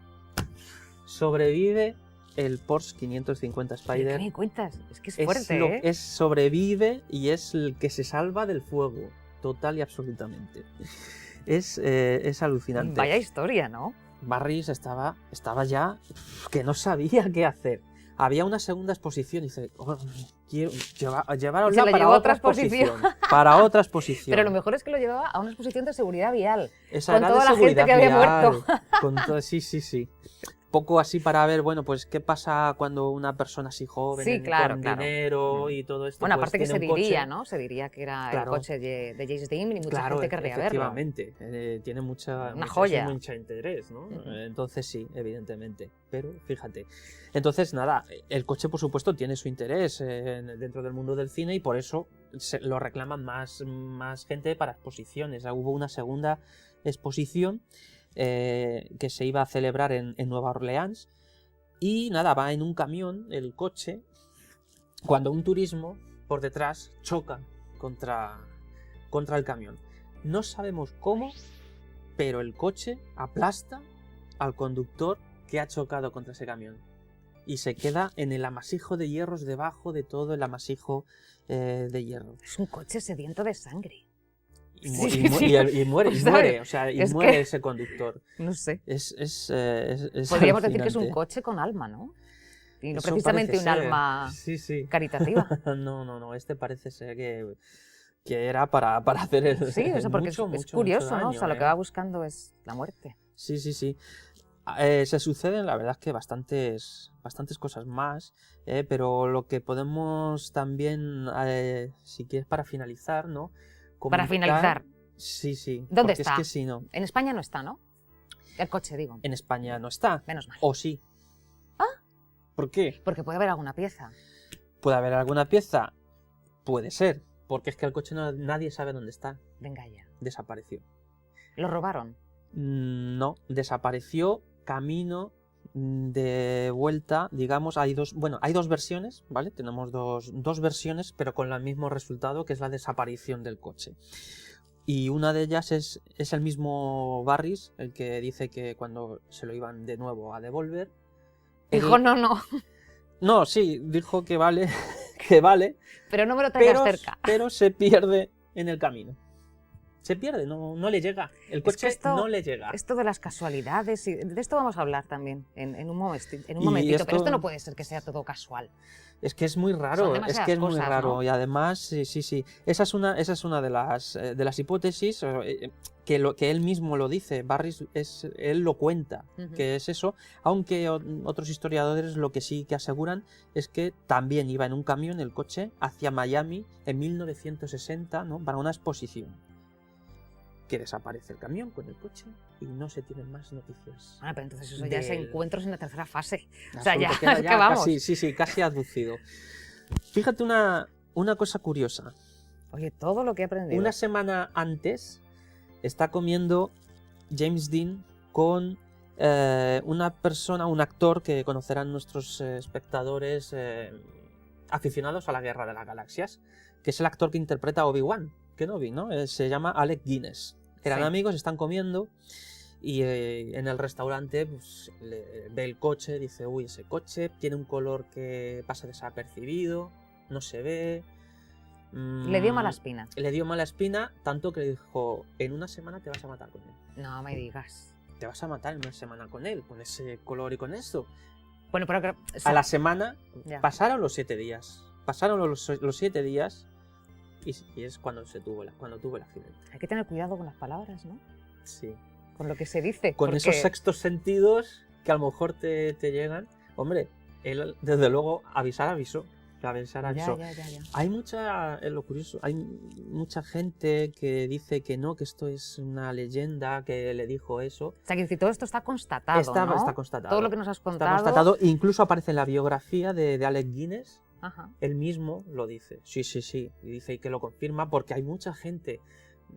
Sobrevive el Porsche 550 Spider.
¿Qué me cuentas? Es que es fuerte, ¿eh?
Sobrevive y es el que se salva del fuego, total y absolutamente. Es alucinante.
Vaya historia, ¿no?
Barris estaba ya que no sabía qué hacer. Había una segunda exposición y dice, quiero llevarosla para otra exposición. Para otra exposición.
Pero lo mejor es que lo llevaba a una exposición de seguridad vial.
Esa
con
era
toda
de
la gente que había
vial,
muerto.
Sí. Poco así para ver, bueno, pues qué pasa cuando una persona así joven,
Sí, claro,
con
claro.
dinero y todo esto.
Bueno,
pues,
aparte que se
tiene un
diría,
coche.
¿no? Se diría que era
Claro.
el coche de James Dean y mucha
Claro,
gente querría verlo.
efectivamente, tiene mucha
joya.
mucho interés, ¿no? Entonces sí, evidentemente, pero fíjate. Entonces nada, el coche por supuesto tiene su interés dentro del mundo del cine y por eso lo reclaman más gente para exposiciones. Hubo una segunda exposición que se iba a celebrar en Nueva Orleans y nada, va en un camión el coche cuando un turismo por detrás choca contra el camión. No sabemos cómo, pero el coche aplasta al conductor que ha chocado contra ese camión y se queda en el amasijo de hierros debajo de todo el amasijo de hierro.
Es un coche sediento de sangre.
Y muere, o sea,
Es
muere
que-
ese conductor.
No sé.
Es
Podríamos decir que es un
alucinante.
coche con alma, ¿no? Y no
Eso
precisamente
parece
un
ser.
alma
Sí.
caritativa.
No, este parece ser que era para hacer el
Sí, eso porque es
mucho
curioso, ¿no?
daño,
O sea, lo que va buscando es la muerte.
Sí. Se suceden, la verdad es que bastantes cosas más, pero lo que podemos también, si quieres para finalizar, ¿no?
Para finalizar.
Sí.
¿Dónde
porque
está?
Es que si no,
En España no está, ¿no? El coche, digo.
en España no está.
Menos mal.
¿O sí? ¿Por qué?
Porque puede haber alguna pieza.
¿Puede haber alguna pieza? Puede ser, porque es que el coche nadie sabe dónde está.
Venga ya.
Desapareció.
Lo robaron.
No, desapareció camino de vuelta, digamos, hay dos versiones, ¿vale? Tenemos dos versiones, pero con el mismo resultado, que es la desaparición del coche. Y una de ellas es el mismo Barris, el que dice que cuando se lo iban de nuevo a devolver...
Dijo, no.
No, sí, dijo que vale, que vale,
Pero no me lo traigas cerca.
pero se pierde en el camino. Se pierde, no le llega. El coche no le llega.
Esto de las casualidades, de esto vamos a hablar también en un momentito, pero esto no puede ser que sea todo casual.
Es que es muy raro, es que es muy
cosas,
raro.
¿no?
Y además, sí. Esa es una de las hipótesis que él mismo lo dice. Barris, él lo cuenta, que es eso. Aunque otros historiadores lo que sí que aseguran es que también iba en un camión, el coche, hacia Miami en 1960, ¿no? Para una exposición. Que desaparece el camión con el coche y no se tienen más noticias.
Pero entonces eso ya es encuentros en la tercera fase. O
sea,
ya es que vamos.
Casi aducido. Fíjate una cosa curiosa.
Oye, todo lo que he aprendido.
Una semana antes está comiendo James Dean con una persona, un actor que conocerán nuestros espectadores aficionados a la Guerra de las Galaxias, que es el actor que interpreta a Obi-Wan Kenobi, ¿no? Se llama Alec Guinness. Eran amigos, están comiendo y en el restaurante pues, ve el coche, dice, uy, ese coche tiene un color que pasa desapercibido, no se ve.
Le dio mala espina.
Le dio mala espina, tanto que le dijo, en una semana te vas a matar con él.
No me digas.
Te vas a matar en una semana con él, con ese color y con esto.
Bueno, pero
a la semana pasaron los 7 días. Pasaron los 7 días. Y es cuando tuvo el accidente.
Hay que tener cuidado con las palabras, ¿no?
Sí.
Con lo que se dice.
Con esos sextos sentidos que a lo mejor te llegan. Hombre, él desde luego avisó. Ya. Hay lo curioso, hay mucha gente que dice que no, que esto es una leyenda, que le dijo eso.
O sea, que todo esto está constatado, ¿no?
Está constatado.
Todo lo que nos has contado.
Está constatado, incluso aparece en la biografía de Alec Guinness.
Ajá.
Él mismo lo dice, sí, y dice y que lo confirma porque hay mucha gente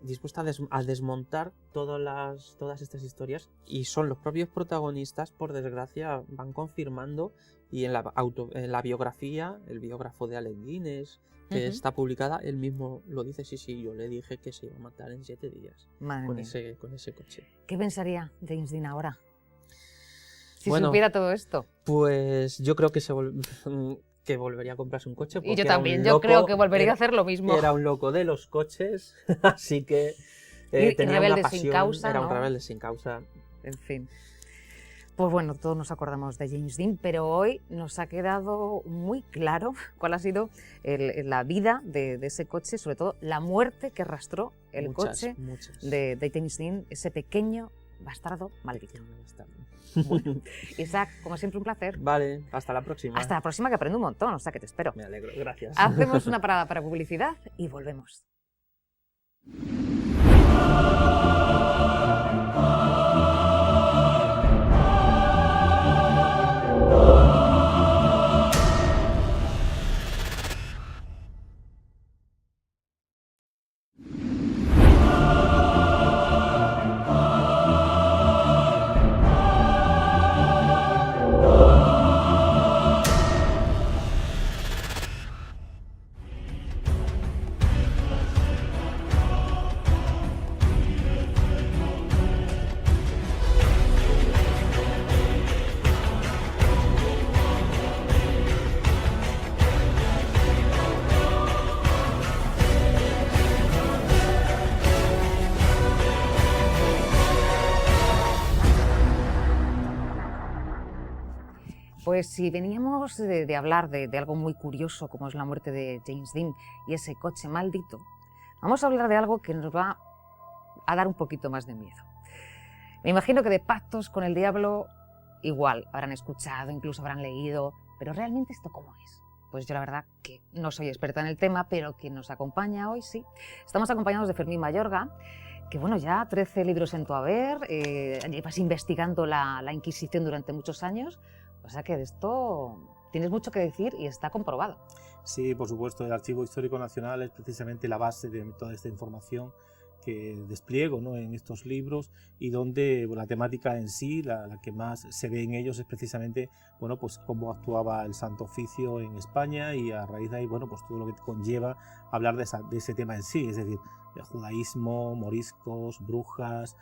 dispuesta a desmontar todas estas historias y son los propios protagonistas, por desgracia, van confirmando y en la biografía, el biógrafo de Alec Guinness, que está publicada, él mismo lo dice, sí, yo le dije que se iba a matar en 7 días con ese coche.
¿Qué pensaría James Dean ahora? Si supiera todo esto.
Pues yo creo que que volvería a comprarse un coche.
Y yo también, yo creo que volvería a hacer lo mismo.
Era un loco de los coches, así que tenía una pasión,
sin causa,
era
un
rebelde sin causa.
En fin. Pues bueno, todos nos acordamos de James Dean, pero hoy nos ha quedado muy claro cuál ha sido la vida de ese coche, sobre todo la muerte que arrastró el coche de James Dean, ese pequeño bastardo maldito. Bueno, Isaac, como siempre, un placer.
Vale, hasta la próxima.
Hasta la próxima, que aprendo un montón, o sea que te espero.
Me alegro, gracias.
Hacemos una parada para publicidad y volvemos. Pues si veníamos de hablar de algo muy curioso como es la muerte de James Dean y ese coche maldito, vamos a hablar de algo que nos va a dar un poquito más de miedo. Me imagino que de pactos con el diablo igual habrán escuchado, incluso habrán leído, pero ¿realmente esto cómo es? Pues yo la verdad que no soy experta en el tema, pero quien nos acompaña hoy sí. Estamos acompañados de Fermín Mayorga, que bueno, ya 13 libros en tu haber, llevas investigando la Inquisición durante muchos años. O sea que de esto tienes mucho que decir y está comprobado.
Sí, por supuesto, el Archivo Histórico Nacional es precisamente la base de toda esta información que despliego, ¿no?, en estos libros, y donde la temática en sí, la que más se ve en ellos es precisamente, bueno, pues cómo actuaba el Santo Oficio en España, y a raíz de ahí, bueno, pues todo lo que conlleva hablar de ese tema en sí, es decir, el judaísmo, moriscos, brujas,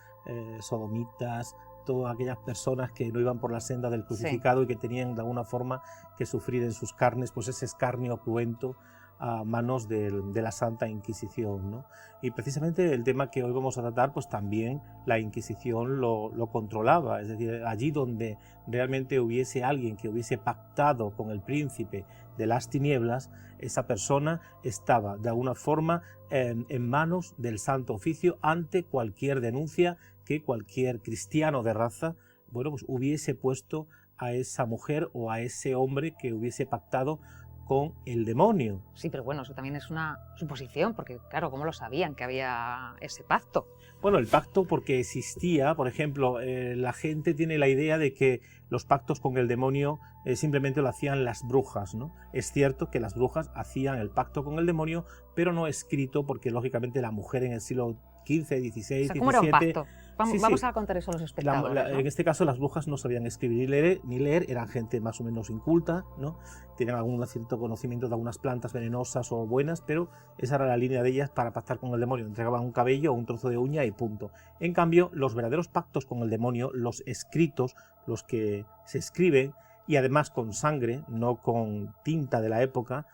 sodomitas, todas aquellas personas que no iban por la senda del crucificado y que tenían de alguna forma que sufrir en sus carnes pues ese escarnio cruento a manos de la Santa Inquisición, ¿no? Y precisamente el tema que hoy vamos a tratar, pues también la Inquisición lo controlaba, es decir, allí donde realmente hubiese alguien que hubiese pactado con el príncipe de las tinieblas, esa persona estaba de alguna forma en manos del Santo Oficio ante cualquier denuncia que cualquier cristiano de raza, bueno, pues hubiese puesto a esa mujer o a ese hombre que hubiese pactado con el demonio.
Sí, pero bueno, eso también es una suposición, porque claro, ¿cómo lo sabían que había ese pacto?
Bueno, el pacto porque existía, por ejemplo, la gente tiene la idea de que los pactos con el demonio simplemente lo hacían las brujas, ¿no? Es cierto que las brujas hacían el pacto con el demonio, pero no escrito, porque lógicamente la mujer en el siglo XV, XVI,
O sea, ¿cómo era un
XVII...
pacto? Vamos a contar eso a los espectadores, ¿no?
En este caso las brujas no sabían escribir ni leer, eran gente más o menos inculta, ¿no? Tenían algún cierto conocimiento de algunas plantas venenosas o buenas, pero esa era la línea de ellas para pactar con el demonio. Entregaban un cabello o un trozo de uña y punto. En cambio, los verdaderos pactos con el demonio, los escritos, los que se escriben, y además con sangre, no con tinta de la época,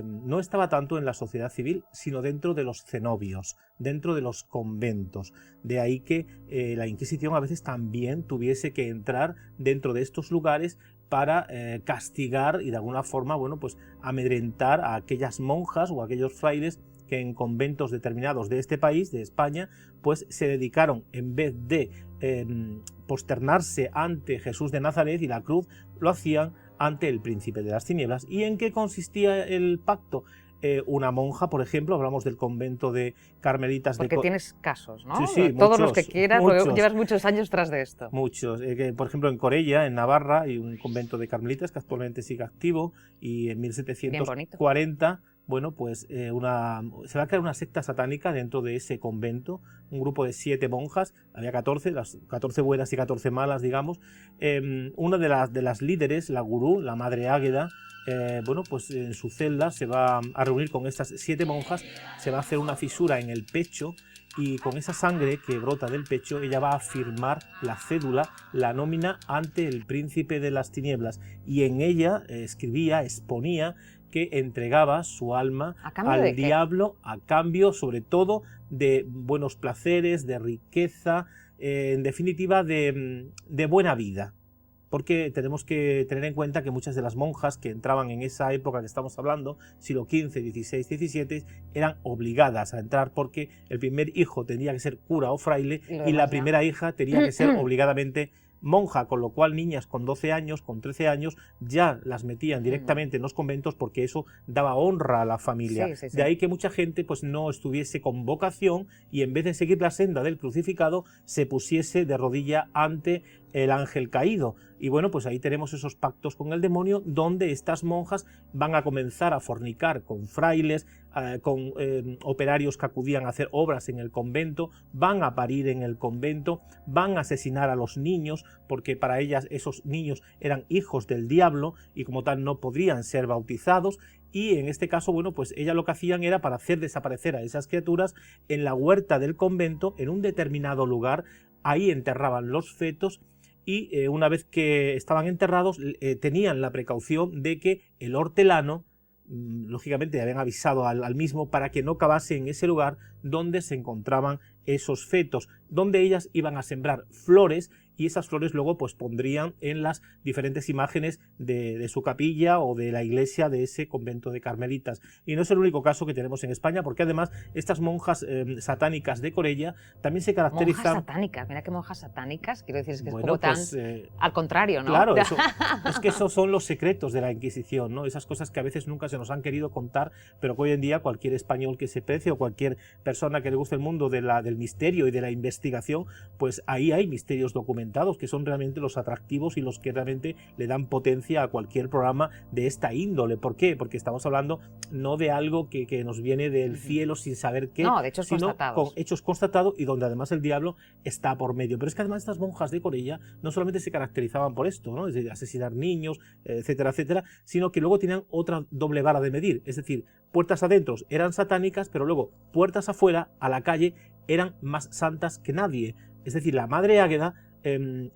no estaba tanto en la sociedad civil, sino dentro de los cenobios, dentro de los conventos. De ahí que la Inquisición a veces también tuviese que entrar dentro de estos lugares para castigar y de alguna forma, bueno, pues amedrentar a aquellas monjas o a aquellos frailes que en conventos determinados de este país, de España, pues se dedicaron, en vez de posternarse ante Jesús de Nazaret y la cruz, lo hacían ante el príncipe de las tinieblas. ¿Y en qué consistía el pacto? Una monja, por ejemplo, hablamos del convento de Carmelitas.
Porque tienes casos, ¿no?
Sí, sí,
todos
muchos,
los que quieras, porque llevas muchos años tras de esto.
Muchos. Por ejemplo, en Corella, en Navarra, hay un convento de Carmelitas que actualmente sigue activo, y en 1740... bueno, pues se va a crear una secta satánica dentro de ese convento, un grupo de 7 monjas, había 14, las 14 buenas y 14 malas, digamos. Una de las líderes, la gurú, la madre Águeda, bueno, pues en su celda se va a reunir con estas 7 monjas, se va a hacer una fisura en el pecho, y con esa sangre que brota del pecho ella va a firmar la cédula, la nómina ante el príncipe de las tinieblas, y en ella escribía, exponía que entregaba su alma al diablo a cambio sobre todo de buenos placeres, de riqueza, en definitiva de buena vida. Porque tenemos que tener en cuenta que muchas de las monjas que entraban en esa época que estamos hablando, siglo XV, XVI, XVII, eran obligadas a entrar porque el primer hijo tenía que ser cura o fraile y la primera hija tenía que ser obligadamente monja, con lo cual niñas con 12 años, con 13 años, ya las metían directamente en los conventos porque eso daba honra a la familia. Sí, sí, sí. De ahí que mucha gente pues no estuviese con vocación y en vez de seguir la senda del crucificado se pusiese de rodilla ante el ángel caído. Y bueno, pues ahí tenemos esos pactos con el demonio donde estas monjas van a comenzar a fornicar con frailes, con operarios que acudían a hacer obras en el convento, van a parir en el convento, van a asesinar a los niños porque para ellas esos niños eran hijos del diablo y como tal no podrían ser bautizados. Y en este caso, bueno, pues ellas lo que hacían era para hacer desaparecer a esas criaturas en la huerta del convento, en un determinado lugar, ahí enterraban los fetos. Y una vez que estaban enterrados, tenían la precaución de que el hortelano, lógicamente habían avisado al mismo para que no cavase en ese lugar donde se encontraban esos fetos, donde ellas iban a sembrar flores y esas flores luego pues pondrían en las diferentes imágenes de su capilla o de la iglesia de ese convento de carmelitas. Y no es el único caso que tenemos en España, porque además estas monjas satánicas de Corella también se caracterizan...
Monjas satánicas, mira qué monjas satánicas, quiero decir, es que
bueno,
es como
pues,
tan... al contrario, ¿no?
Claro, es que esos son los secretos de la Inquisición, ¿no? Esas cosas que a veces nunca se nos han querido contar, pero que hoy en día cualquier español que se precie o cualquier persona que le guste el mundo del misterio y de la investigación, pues ahí hay misterios documentados que son realmente los atractivos y los que realmente le dan potencia a cualquier programa de esta índole. ¿Por qué? Porque estamos hablando no de algo que nos viene del cielo sin saber qué,
no, de hechos
sino
constatados.
Con hechos constatados y donde además el diablo está por medio. Pero es que además estas monjas de Corella no solamente se caracterizaban por esto, ¿no? Es decir, asesinar niños, etcétera, etcétera, sino que luego tenían otra doble vara de medir. Es decir, puertas adentro eran satánicas, pero luego puertas afuera, a la calle, eran más santas que nadie. Es decir, la madre Águeda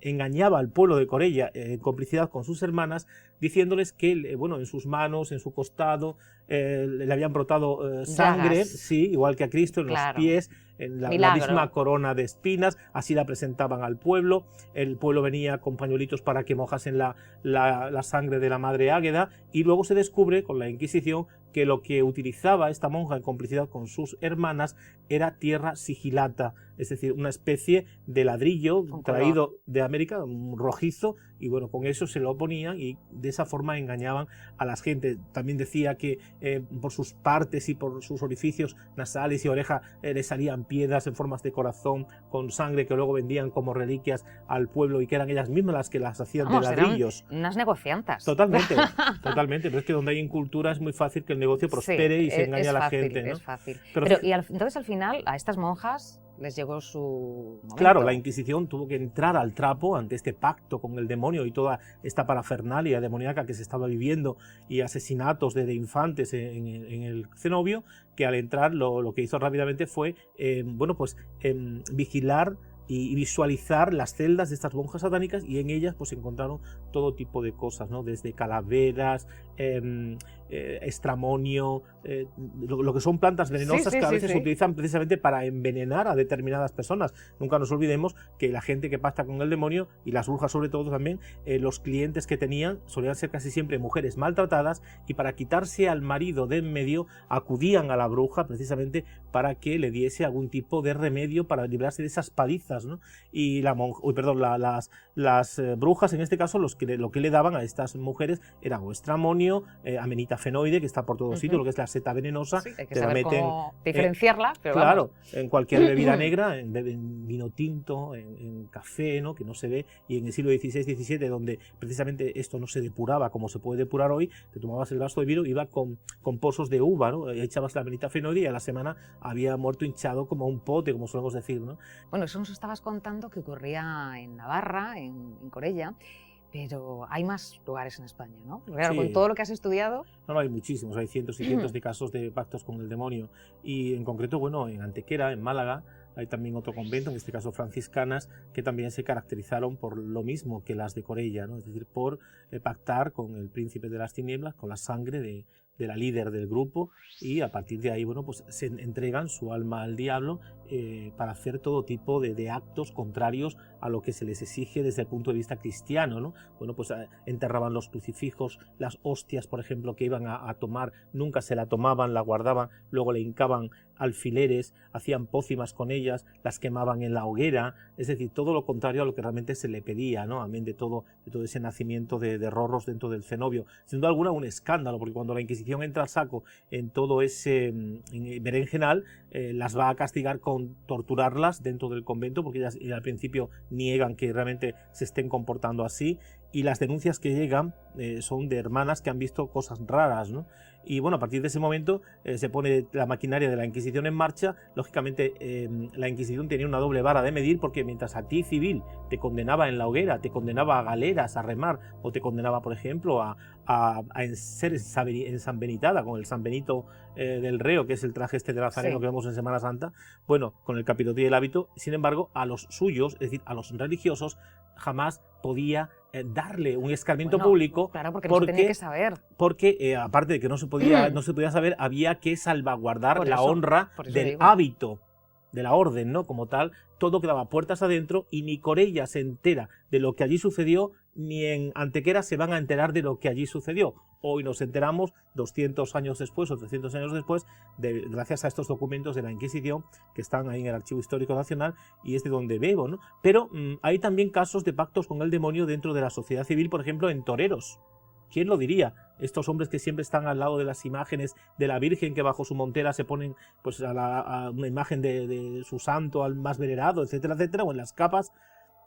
engañaba al pueblo de Corella en complicidad con sus hermanas, diciéndoles que, bueno, en sus manos, en su costado, le habían brotado sangre, sí, igual que a Cristo, en los pies, en la misma corona de espinas, así la presentaban al pueblo. El pueblo venía con pañuelitos para que mojasen la sangre de la madre Águeda, y luego se descubre con la Inquisición que lo que utilizaba esta monja en complicidad con sus hermanas era tierra sigilata, es decir, una especie de ladrillo traído de América, un rojizo, y bueno, con eso se lo ponían y de esa forma engañaban a la gente. También decía que por sus partes y por sus orificios nasales y oreja le salían piedras en formas de corazón con sangre que luego vendían como reliquias al pueblo y que eran ellas mismas las que las hacían de ladrillos.
Eran unas negociantas.
Totalmente, totalmente. Pero es que donde hay incultura es muy fácil que el negocio prospere y se engañe a la gente, ¿no?
Es fácil.
Pero
entonces al final a estas monjas les llegó su momento.
Claro, la Inquisición tuvo que entrar al trapo ante este pacto con el demonio y toda esta parafernalia demoníaca que se estaba viviendo y asesinatos de infantes en el cenobio, que al entrar lo que hizo rápidamente fue vigilar y visualizar las celdas de estas monjas satánicas, y en ellas pues encontraron todo tipo de cosas, ¿no? Desde calaveras, estramonio, lo que son plantas venenosas que a veces se utilizan precisamente para envenenar a determinadas personas. Nunca nos olvidemos que la gente que pacta con el demonio, y las brujas sobre todo también, los clientes que tenían solían ser casi siempre mujeres maltratadas, y para quitarse al marido de en medio acudían a la bruja precisamente para que le diese algún tipo de remedio para librarse de esas palizas, ¿no? Y las brujas, en este caso, lo que le daban a estas mujeres era o estramonio, amanita fenoide, que está por todos sitios, lo que es la seta venenosa.
Sí, hay que saber cómo diferenciarla, pero
claro, vamos. En cualquier bebida negra, en vino tinto, en café, ¿no? Que no se ve, y en el siglo XVI-XVII, donde precisamente esto no se depuraba como se puede depurar hoy, te tomabas el vaso de vino, iba con pozos de uva, ¿no? Y echabas la amanita fenoide y a la semana había muerto hinchado como un pote, como solemos decir, ¿no?
Bueno, eso nos estabas contando que ocurría en Navarra, en Corella, pero hay más lugares en España, ¿no? Claro, sí. Con todo lo que has estudiado...
No, hay muchísimos, hay cientos y cientos de casos de pactos con el demonio. Y en concreto, bueno, en Antequera, en Málaga, hay también otro convento, en este caso franciscanas, que también se caracterizaron por lo mismo que las de Corella, ¿no? Es decir, por pactar con el príncipe de las tinieblas, con la sangre de la líder del grupo, y a partir de ahí, bueno, pues se entregan su alma al diablo para hacer todo tipo de actos contrarios a lo que se les exige desde el punto de vista cristiano, ¿no? Bueno, pues enterraban los crucifijos, las hostias, por ejemplo, que iban a tomar, nunca se la tomaban, la guardaban, luego le hincaban alfileres, hacían pócimas con ellas, las quemaban en la hoguera, es decir, todo lo contrario a lo que realmente se le pedía, ¿no? Amén de todo ese nacimiento de rorros dentro del cenobio. Sin duda alguna un escándalo, porque cuando la Inquisición entra al saco en todo ese berenjenal, las va a castigar con torturarlas dentro del convento, porque ellas al principio niegan que realmente se estén comportando así, y las denuncias que llegan son de hermanas que han visto cosas raras, ¿no? Y bueno, a partir de ese momento se pone la maquinaria de la Inquisición en marcha. Lógicamente la Inquisición tenía una doble vara de medir, porque mientras a ti civil te condenaba en la hoguera, te condenaba a galeras, a remar, o te condenaba, por ejemplo, a ser ensanbenitada con el San Benito del Reo, que es el traje este de nazareno que vemos en Semana Santa, bueno, con el capirote y el hábito. Sin embargo, a los suyos, es decir, a los religiosos, jamás podía darle un escarmiento público,
claro, porque no se tenía que saber.
Porque aparte de que no se podía saber, había que salvaguardar la honra del hábito, de la orden, ¿no? Como tal, todo quedaba puertas adentro, y ni Corella se entera de lo que allí sucedió, ni en Antequera se van a enterar de lo que allí sucedió. Hoy nos enteramos 200 años después o 300 años después, gracias a estos documentos de la Inquisición que están ahí en el Archivo Histórico Nacional, y es de donde bebo, ¿no? Pero hay también casos de pactos con el demonio dentro de la sociedad civil, por ejemplo, en toreros. ¿Quién lo diría? Estos hombres que siempre están al lado de las imágenes de la Virgen, que bajo su montera se ponen pues a una imagen de su santo, al más venerado, etcétera, etcétera, o en las capas.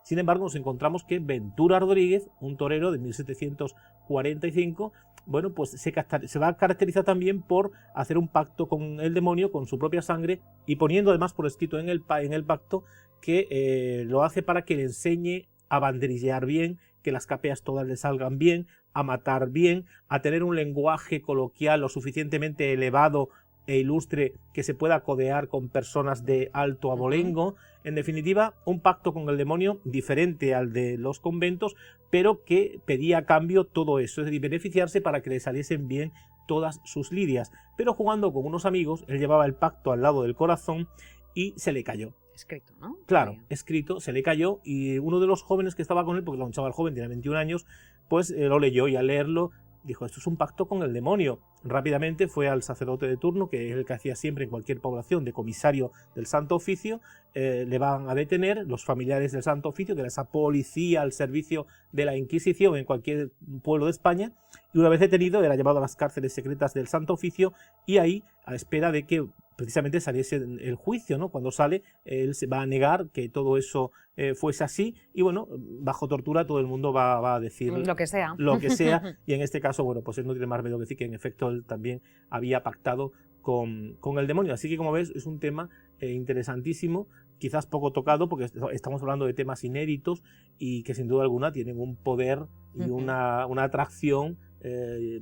Sin embargo, nos encontramos que Ventura Rodríguez, un torero de 1745, bueno, pues se va a caracterizar también por hacer un pacto con el demonio, con su propia sangre, y poniendo además por escrito en el pacto que lo hace para que le enseñe a banderillear bien, que las capeas todas le salgan bien, a matar bien, a tener un lenguaje coloquial lo suficientemente elevado e ilustre que se pueda codear con personas de alto abolengo. En definitiva, un pacto con el demonio diferente al de los conventos, pero que pedía a cambio todo eso, es decir, beneficiarse para que le saliesen bien todas sus lidias. Pero jugando con unos amigos, él llevaba el pacto al lado del corazón y se le cayó.
Escrito, ¿no?
Claro, escrito, se le cayó, y uno de los jóvenes que estaba con él, porque era un chaval joven, tenía 21 años, pues lo leyó, y al leerlo dijo: esto es un pacto con el demonio. Rápidamente fue al sacerdote de turno, que es el que hacía siempre en cualquier población de comisario del Santo Oficio. Le van a detener los familiares del Santo Oficio, de esa policía al servicio de la Inquisición en cualquier pueblo de España, y una vez detenido era llevado a las cárceles secretas del Santo Oficio, y ahí, a espera de que precisamente saliese el juicio, ¿no? Cuando sale, él se va a negar que todo eso fuese así, y bueno, bajo tortura todo el mundo va a decir
lo que sea.
Lo que sea, y en este caso, bueno, pues él no tiene más remedio que decir que en efecto él también había pactado con el demonio. Así que, como ves, es un tema interesantísimo, quizás poco tocado, porque estamos hablando de temas inéditos y que sin duda alguna tienen un poder y una atracción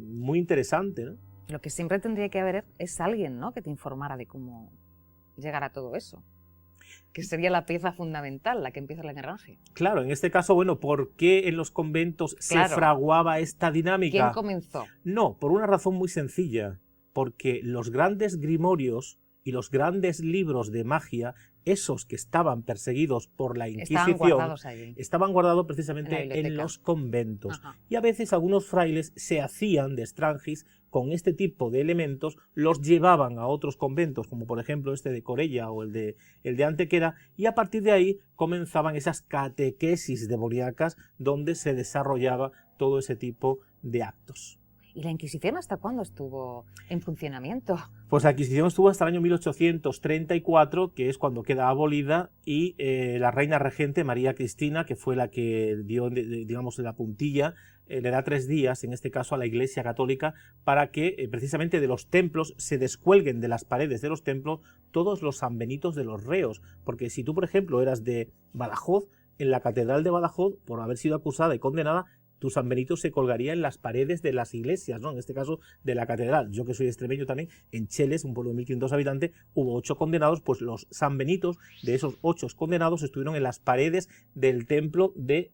muy interesante, ¿no?
Lo que siempre tendría que haber es alguien, ¿no?, que te informara de cómo llegar a todo eso, que sería la pieza fundamental, la que empieza el engranaje.
Claro, en este caso, bueno, ¿por qué en los conventos se fraguaba esta dinámica?
¿Quién comenzó?
No, por una razón muy sencilla, porque los grandes grimorios y los grandes libros de magia, esos que estaban perseguidos por la Inquisición, estaban guardados precisamente en los conventos. Ajá. Y a veces algunos frailes se hacían de extranjis con este tipo de elementos, los llevaban a otros conventos, como por ejemplo este de Corella o el de Antequera, y a partir de ahí comenzaban esas catequesis demoníacas donde se desarrollaba todo ese tipo de actos.
¿Y la Inquisición hasta cuándo estuvo en funcionamiento?
Pues la Inquisición estuvo hasta el año 1834, que es cuando queda abolida, y la reina regente María Cristina, que fue la que dio, digamos, la puntilla, le da 3 días, en este caso a la Iglesia Católica, para que precisamente de los templos se descuelguen de las paredes de los templos todos los sanbenitos de los reos. Porque si tú, por ejemplo, eras de Badajoz, en la Catedral de Badajoz, por haber sido acusada y condenada, tu San Benito se colgaría en las paredes de las iglesias, ¿no? En este caso de la catedral. Yo, que soy extremeño también, en Cheles, un pueblo de 1500 habitantes, hubo 8 condenados, pues los San Benitos de esos 8 condenados estuvieron en las paredes del templo de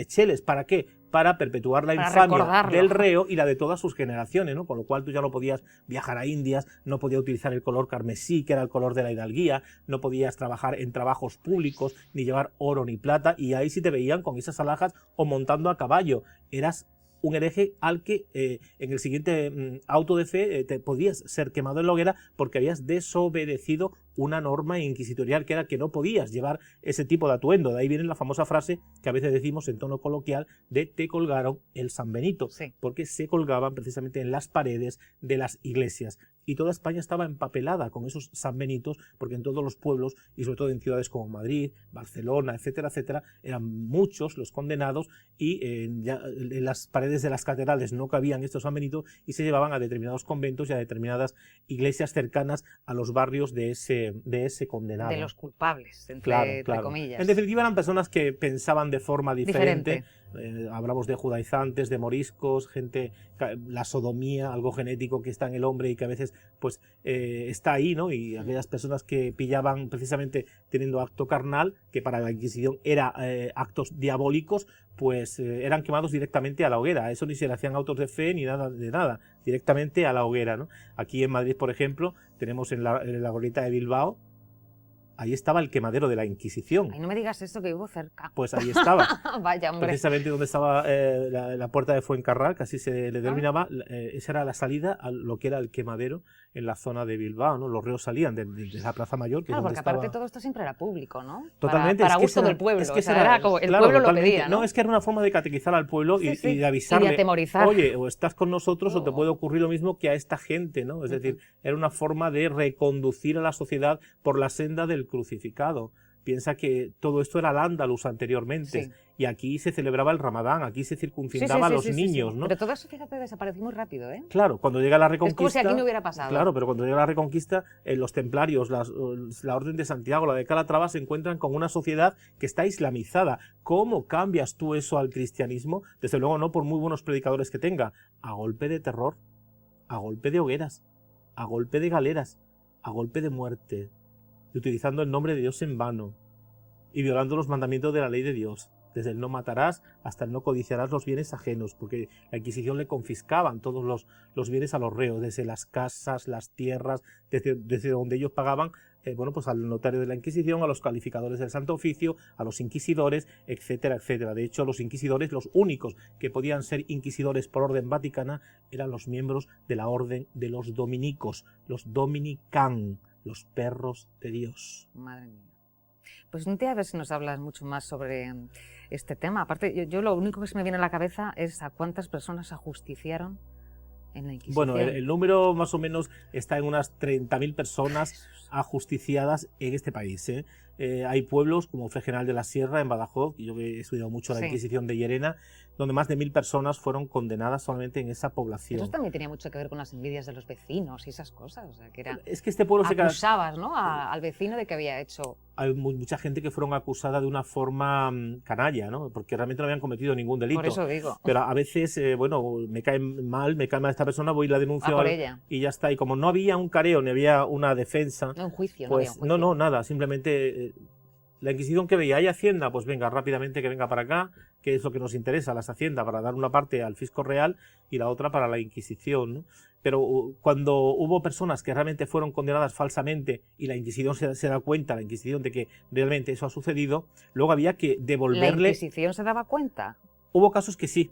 Cheles. ¿Para qué? Para perpetuar la infamia del reo y la de todas sus generaciones, ¿no? Con lo cual tú ya no podías viajar a Indias, no podías utilizar el color carmesí, que era el color de la hidalguía, no podías trabajar en trabajos públicos, ni llevar oro ni plata, y ahí sí te veían con esas alhajas o montando a caballo. Eras un hereje al que en el siguiente auto de fe te podías ser quemado en la hoguera porque habías desobedecido una norma inquisitorial, que era que no podías llevar ese tipo de atuendo. De ahí viene la famosa frase que a veces decimos en tono coloquial de te colgaron el San Benito, porque se colgaban precisamente en las paredes de las iglesias. Y toda España estaba empapelada con esos San Benitos, porque en todos los pueblos, y sobre todo en ciudades como Madrid, Barcelona, etcétera, etcétera, eran muchos los condenados, y ya en las paredes de las catedrales no cabían estos San Benitos, y se llevaban a determinados conventos y a determinadas iglesias cercanas a los barrios de ese condenado.
De los culpables, entre comillas.
En definitiva, eran personas que pensaban de forma diferente. Hablamos de judaizantes, de moriscos, gente, la sodomía, algo genético que está en el hombre y que a veces pues está ahí, ¿no? Y aquellas personas que pillaban precisamente teniendo acto carnal, que para la Inquisición era actos diabólicos, pues eran quemados directamente a la hoguera. A eso ni se le hacían autos de fe ni nada de nada, directamente a la hoguera, ¿no? Aquí en Madrid, por ejemplo, tenemos en la glorieta de Bilbao, ahí estaba el quemadero de la Inquisición.
Ay, no me digas eso, que vivo cerca.
Pues ahí estaba.
Vaya, hombre.
Precisamente donde estaba la puerta de Fuencarral, que así se le denominaba, esa era la salida a lo que era el quemadero en la zona de Bilbao, ¿no? Los reos salían de la Plaza Mayor. Que
claro,
porque
aparte todo esto siempre era público, ¿no?
Totalmente.
Para gusto del pueblo. Es que era como el pueblo lo pedía, ¿no?
No, es que era una forma de catequizar al pueblo y de avisarle.
Y de atemorizar.
Oye, o estás con nosotros o te puede ocurrir lo mismo que a esta gente, ¿no? Es decir, era una forma de reconducir a la sociedad por la senda del crucificado. Piensa que todo esto era el Andalus anteriormente, y aquí se celebraba el Ramadán, aquí se circuncidaba a los niños, ¿no?
Pero todo eso, fíjate, desapareció muy rápido, ¿eh?
Claro, cuando llega la Reconquista...
Es como si aquí no hubiera pasado.
Claro, pero cuando llega la Reconquista, los templarios, la Orden de Santiago, la de Calatrava, se encuentran con una sociedad que está islamizada. ¿Cómo cambias tú eso al cristianismo? Desde luego no por muy buenos predicadores que tenga, a golpe de terror, a golpe de hogueras, a golpe de galeras, a golpe de muerte, y utilizando el nombre de Dios en vano, y violando los mandamientos de la ley de Dios, desde el no matarás hasta el no codiciarás los bienes ajenos, porque la Inquisición le confiscaban todos los bienes a los reos, desde las casas, las tierras, desde donde ellos pagaban, bueno, pues al notario de la Inquisición, a los calificadores del Santo Oficio, a los inquisidores, etcétera, etcétera. De hecho, los inquisidores, los únicos que podían ser inquisidores por orden vaticana, eran los miembros de la orden de los dominicos, los dominican, los perros de Dios.
Madre mía. Pues un día a ver si nos hablas mucho más sobre este tema. Aparte, yo lo único que se me viene a la cabeza es a cuántas personas ajusticiaron en la Inquisición.
Bueno, el número más o menos está en unas 30.000 personas ajusticiadas en este país. Hay pueblos como Fregenal de la Sierra, en Badajoz, y yo he estudiado mucho la Inquisición de Llerena, donde más de 1.000 personas fueron condenadas solamente en esa población.
Eso también tenía mucho que ver con las envidias de los vecinos y esas cosas. O sea, que era...
Es que este pueblo
acusabas, ¿no? al vecino de que había hecho...
Hay mucha gente que fueron acusada de una forma canalla, ¿no? Porque realmente no habían cometido ningún delito.
Por eso digo.
Pero a veces, bueno, me cae mal esta persona, voy y la denuncio
por ella.
Y ya está. Y como no había un careo ni había una defensa...
No, un juicio,
pues,
no había un juicio.
No, nada. Simplemente la Inquisición que veía, ¿hay Hacienda? Pues venga, rápidamente que venga para acá, que es lo que nos interesa, las Haciendas, para dar una parte al fisco real y la otra para la Inquisición, ¿no? Pero cuando hubo personas que realmente fueron condenadas falsamente y la Inquisición se da cuenta, la Inquisición, de que realmente eso ha sucedido, luego había que devolverle...
¿La Inquisición se daba cuenta?
Hubo casos que sí.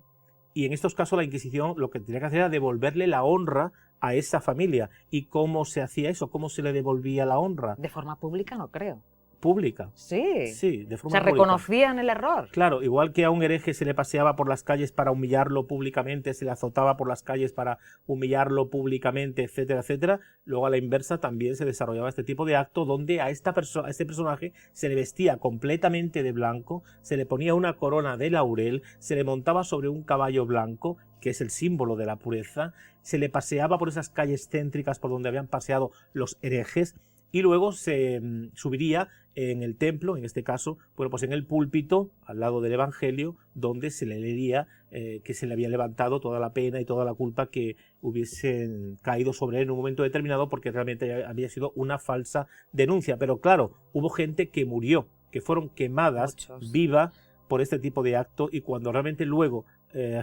Y en estos casos la Inquisición lo que tenía que hacer era devolverle la honra a esa familia. ¿Y cómo se hacía eso? ¿Cómo se le devolvía la honra?
De forma pública no creo.
Pública.
Sí.
Sí, de forma
pública. Reconocían el error.
Claro, igual que a un hereje se le paseaba por las calles para humillarlo públicamente, se le azotaba por las calles para humillarlo públicamente, etcétera, etcétera. Luego a la inversa también se desarrollaba este tipo de acto donde a este personaje se le vestía completamente de blanco, se le ponía una corona de laurel, se le montaba sobre un caballo blanco, que es el símbolo de la pureza, se le paseaba por esas calles céntricas por donde habían paseado los herejes, y luego se subiría en el templo, en este caso, bueno, pues en el púlpito, al lado del Evangelio, donde se le leería que se le había levantado toda la pena y toda la culpa que hubiesen caído sobre él en un momento determinado, porque realmente había sido una falsa denuncia. Pero claro, hubo gente que murió, que fueron quemadas viva por este tipo de acto, y cuando realmente luego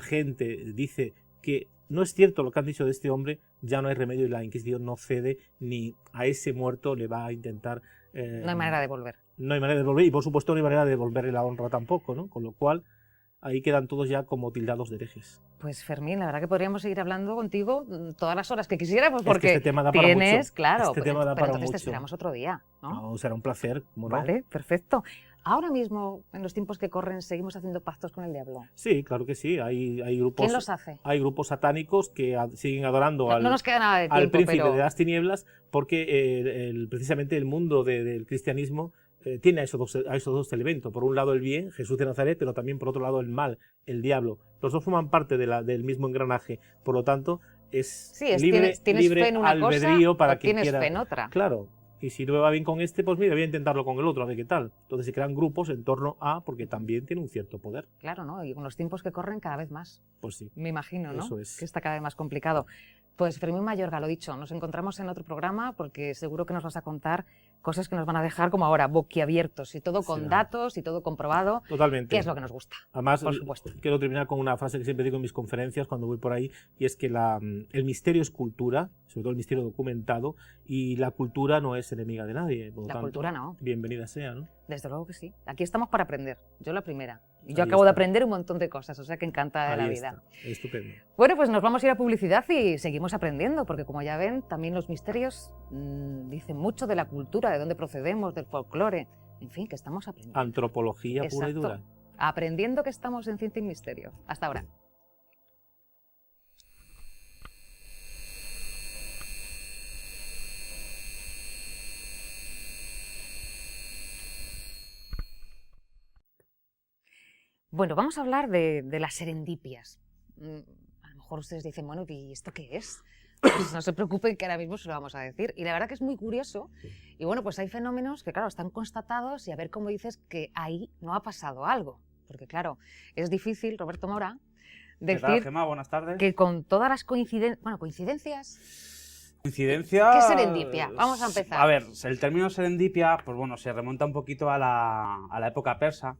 gente dice que no es cierto lo que han dicho de este hombre, ya no hay remedio y la Inquisición no cede, ni a ese muerto le va a intentar...
no hay manera de volver.
No hay manera de volver, y por supuesto no hay manera de devolverle la honra tampoco, ¿no? Con lo cual ahí quedan todos ya como tildados de herejes.
Pues Fermín, la verdad que podríamos seguir hablando contigo todas las horas que quisiéramos, porque
este tema da para
tienes,
mucho.
Claro,
este tema da
pero
para
entonces
mucho.
Te esperamos otro día, ¿no?
No, será un placer, ¿cómo no?
Vale, perfecto. Ahora mismo, en los tiempos que corren, ¿seguimos haciendo pactos con el diablo?
Sí, claro que sí. Hay grupos...
¿Quién los hace?
Hay grupos satánicos que siguen adorando
no nos queda nada de tiempo,
al príncipe
pero...
de las tinieblas, porque precisamente el mundo del cristianismo tiene a esos dos elementos. Por un lado el bien, Jesús de Nazaret, pero también por otro lado el mal, el diablo. Los dos forman parte del mismo engranaje. Por lo tanto, es libre
fe en una
albedrío
cosa,
para
o
quien
tienes
quiera.
fe en otra.
Claro. Y si no me va bien con este, pues mira, voy a intentarlo con el otro, a ver qué tal. Entonces se crean grupos en torno a, porque también tiene un cierto poder.
Claro, ¿no? Y con los tiempos que corren cada vez más.
Pues sí.
Me imagino, ¿no?
Eso es.
Que está cada vez más complicado. Pues Fermín Mayorga, lo dicho, nos encontramos en otro programa porque seguro que nos vas a contar cosas que nos van a dejar como ahora, boquiabiertos, y todo con datos y todo comprobado.
Totalmente.
Que es lo que nos gusta.
Además,
por supuesto.
Quiero terminar con una frase que siempre digo en mis conferencias cuando voy por ahí, y es que el misterio es cultura, sobre todo el misterio documentado, y la cultura no es enemiga de nadie. Por lo tanto,
cultura no.
Bienvenida sea, ¿no?
Desde luego que sí. Aquí estamos para aprender. Yo la primera. Y yo acabo de aprender un montón de cosas, o sea que encantada de la vida.
Estupendo.
Bueno, pues nos vamos a ir a publicidad y seguimos aprendiendo, porque como ya ven, también los misterios dicen mucho de la cultura, de dónde procedemos, del folclore. En fin, que estamos aprendiendo.
Antropología pura y dura.
Aprendiendo que estamos en Ciencia y Misterio. Hasta ahora. Bueno, vamos a hablar de las serendipias. A lo mejor ustedes dicen, bueno, ¿y esto qué es? Pues no se preocupen que ahora mismo se lo vamos a decir. Y la verdad que es muy curioso. Y bueno, pues hay fenómenos que, claro, están constatados y a ver cómo dices que ahí no ha pasado algo. Porque, claro, es difícil, Roberto Mora, decir
¿Qué tal, Gemma? Buenas tardes.
Que con todas las coincidencias... Bueno, coincidencias...
Coincidencia.
¿Qué es serendipia? Vamos a empezar.
A ver, el término serendipia, pues bueno, se remonta un poquito a la época persa,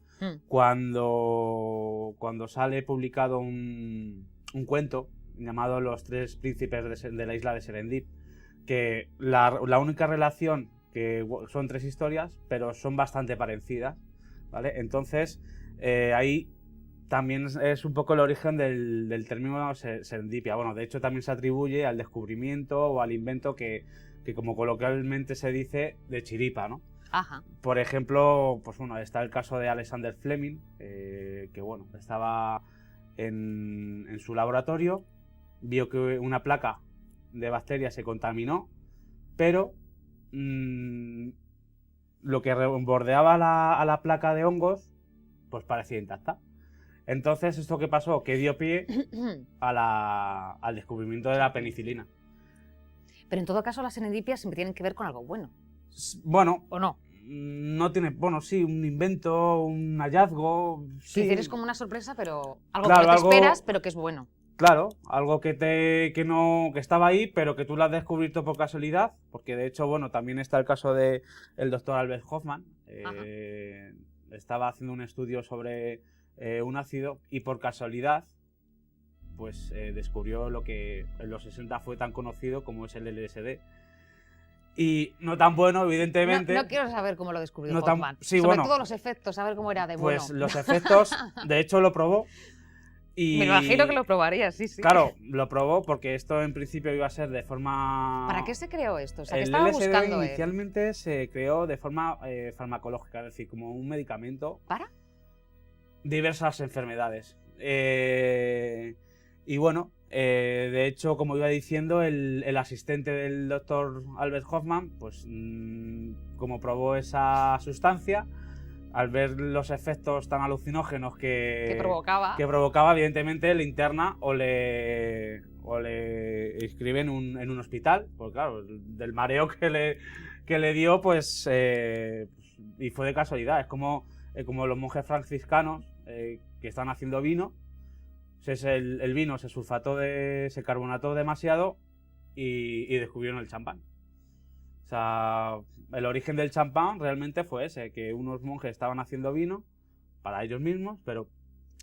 cuando sale publicado un cuento llamado Los tres príncipes de la isla de Serendip, que la única relación, que son tres historias, pero son bastante parecidas, ¿vale? Entonces, ahí también es un poco el origen del término serendipia. Bueno, de hecho también se atribuye al descubrimiento o al invento que como coloquialmente se dice, de chiripa, ¿no?
Ajá.
Por ejemplo, pues bueno, está el caso de Alexander Fleming, que bueno, estaba en su laboratorio, vio que una placa de bacterias se contaminó, pero lo que bordeaba a la placa de hongos, pues parecía intacta. Entonces, ¿esto qué pasó? Que dio pie al descubrimiento de la penicilina.
Pero en todo caso, las serendipias siempre tienen que ver con algo bueno.
Bueno,
¿O no?
no tiene, bueno, sí, un invento, un hallazgo. Sí,
Es como una sorpresa, pero algo
claro,
que no te
algo,
esperas, pero que es bueno.
Claro, algo que estaba ahí, pero que tú lo has descubierto por casualidad, porque de hecho, bueno, también está el caso del doctor Albert Hoffman. Estaba haciendo un estudio sobre un ácido y por casualidad pues descubrió lo que en los 60 fue tan conocido como es el LSD. Y no tan bueno, evidentemente.
No quiero saber cómo lo descubrió
no
Hoffman.
Sí,
Sobre
bueno,
todo los efectos, saber cómo era de bueno.
Pues los efectos, de hecho lo probó. Y,
me imagino que lo probaría, sí.
Claro, lo probó porque esto en principio iba a ser de forma...
¿Para qué se creó esto? O sea, ¿qué
el
estaba
LSD
buscando
inicialmente se creó de forma farmacológica, es decir, como un medicamento.
¿Para?
Diversas enfermedades. Y bueno, de hecho, como iba diciendo, el asistente del doctor Albert Hoffman, pues como probó esa sustancia, al ver los efectos tan alucinógenos que provocaba, evidentemente le interna o le inscribe en un hospital, porque claro, del mareo que le dio, pues y fue de casualidad. Es como los monjes franciscanos que están haciendo vino. El vino se carbonató demasiado y descubrieron el champán. O sea, el origen del champán realmente fue ese, que unos monjes estaban haciendo vino para ellos mismos, pero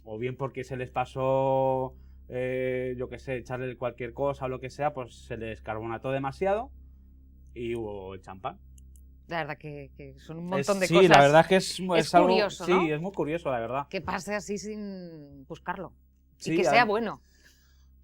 o bien porque se les pasó, yo qué sé, echarle cualquier cosa o lo que sea, pues se les carbonató demasiado y hubo el champán.
La verdad que son un montón de cosas.
Sí, la verdad es que es algo
curioso, ¿no?
Sí, es muy curioso, la verdad.
Que pase así sin buscarlo.
Sí,
y que sea bueno.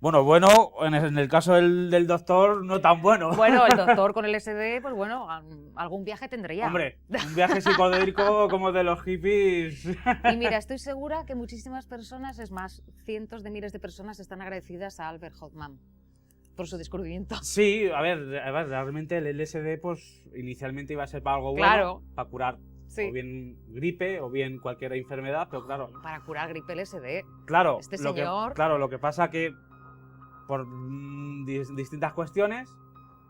Bueno, en el caso del doctor, no tan bueno.
Bueno, el doctor con el LSD, pues bueno, algún viaje tendría.
Hombre, un viaje psicodélico como de los hippies.
Y mira, estoy segura que muchísimas personas, es más, cientos de miles de personas están agradecidas a Albert Hoffman por su descubrimiento.
Sí, a ver, realmente el LSD pues inicialmente iba a ser para algo bueno,
claro,
para curar o bien gripe o bien cualquier enfermedad, pero claro...
Para curar gripe LSD.
Claro,
lo
que pasa que por distintas cuestiones,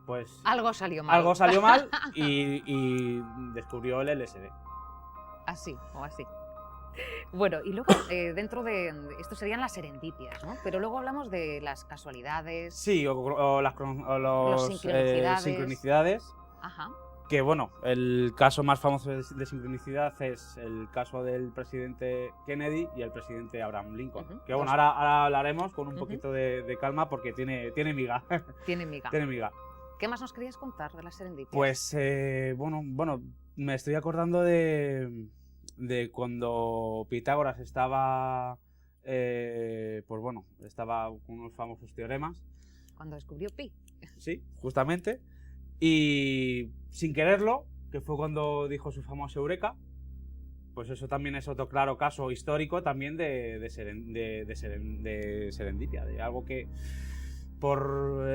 pues...
Algo salió
mal y descubrió el LSD.
Así. Bueno, y luego dentro de esto serían las serendipias, ¿no? Pero luego hablamos de las casualidades.
Sí, o los sincronicidades.
Ajá.
Que bueno, el caso más famoso de sincronicidad es el caso del presidente Kennedy y el presidente Abraham Lincoln. Que bueno, ahora hablaremos con un poquito de calma porque tiene miga.
Tiene miga.
Tiene miga.
¿Qué más nos querías contar de las serendipias?
Pues bueno, me estoy acordando de cuando Pitágoras estaba, pues bueno, estaba con unos famosos teoremas.
Cuando descubrió pi.
Sí, justamente. Y sin quererlo, que fue cuando dijo su famoso Eureka, pues eso también es otro claro caso histórico también de serendipia, de algo que por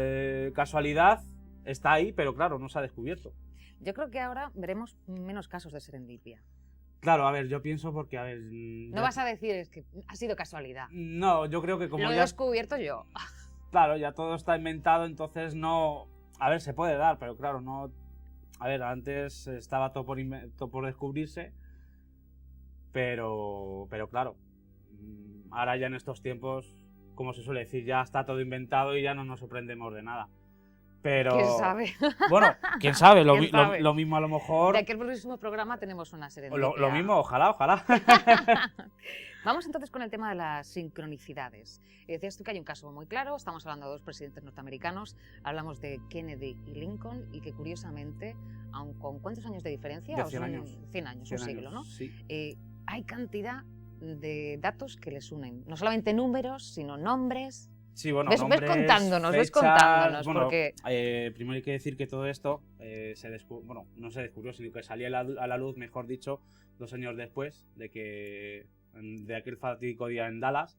casualidad está ahí, pero claro, no se ha descubierto.
Yo creo que ahora veremos menos casos de serendipia.
Claro, a ver, yo pienso porque, a ver...
No vas a decir es que ha sido casualidad.
No, yo creo que como
lo he descubierto yo.
Claro, ya todo está inventado, entonces no... A ver, se puede dar, pero claro, no... A ver, antes estaba todo por descubrirse, pero claro, ahora ya en estos tiempos, como se suele decir, ya está todo inventado y ya no nos sorprendemos de nada. Pero,
¿Quién sabe?
Bueno, quién sabe,
¿Quién sabe?
lo mismo a lo mejor.
De aquel próximo programa tenemos una serendipia.
Lo mismo, ojalá.
Vamos entonces con el tema de las sincronicidades. Decías tú que hay un caso muy claro, estamos hablando de dos presidentes norteamericanos, hablamos de Kennedy y Lincoln, y que curiosamente, aun con ¿cuántos años de diferencia?
De 100 años.
100 años,
100
un siglo, ¿no?
Sí.
Hay cantidad de datos que les unen, no solamente números, sino nombres.
Sí, bueno,
ves
nombres,
contándonos,
fechas, bueno,
porque...
primero hay que decir que todo esto no se descubrió, sino que salía a la luz, mejor dicho, 2 años después de aquel fatídico día en Dallas.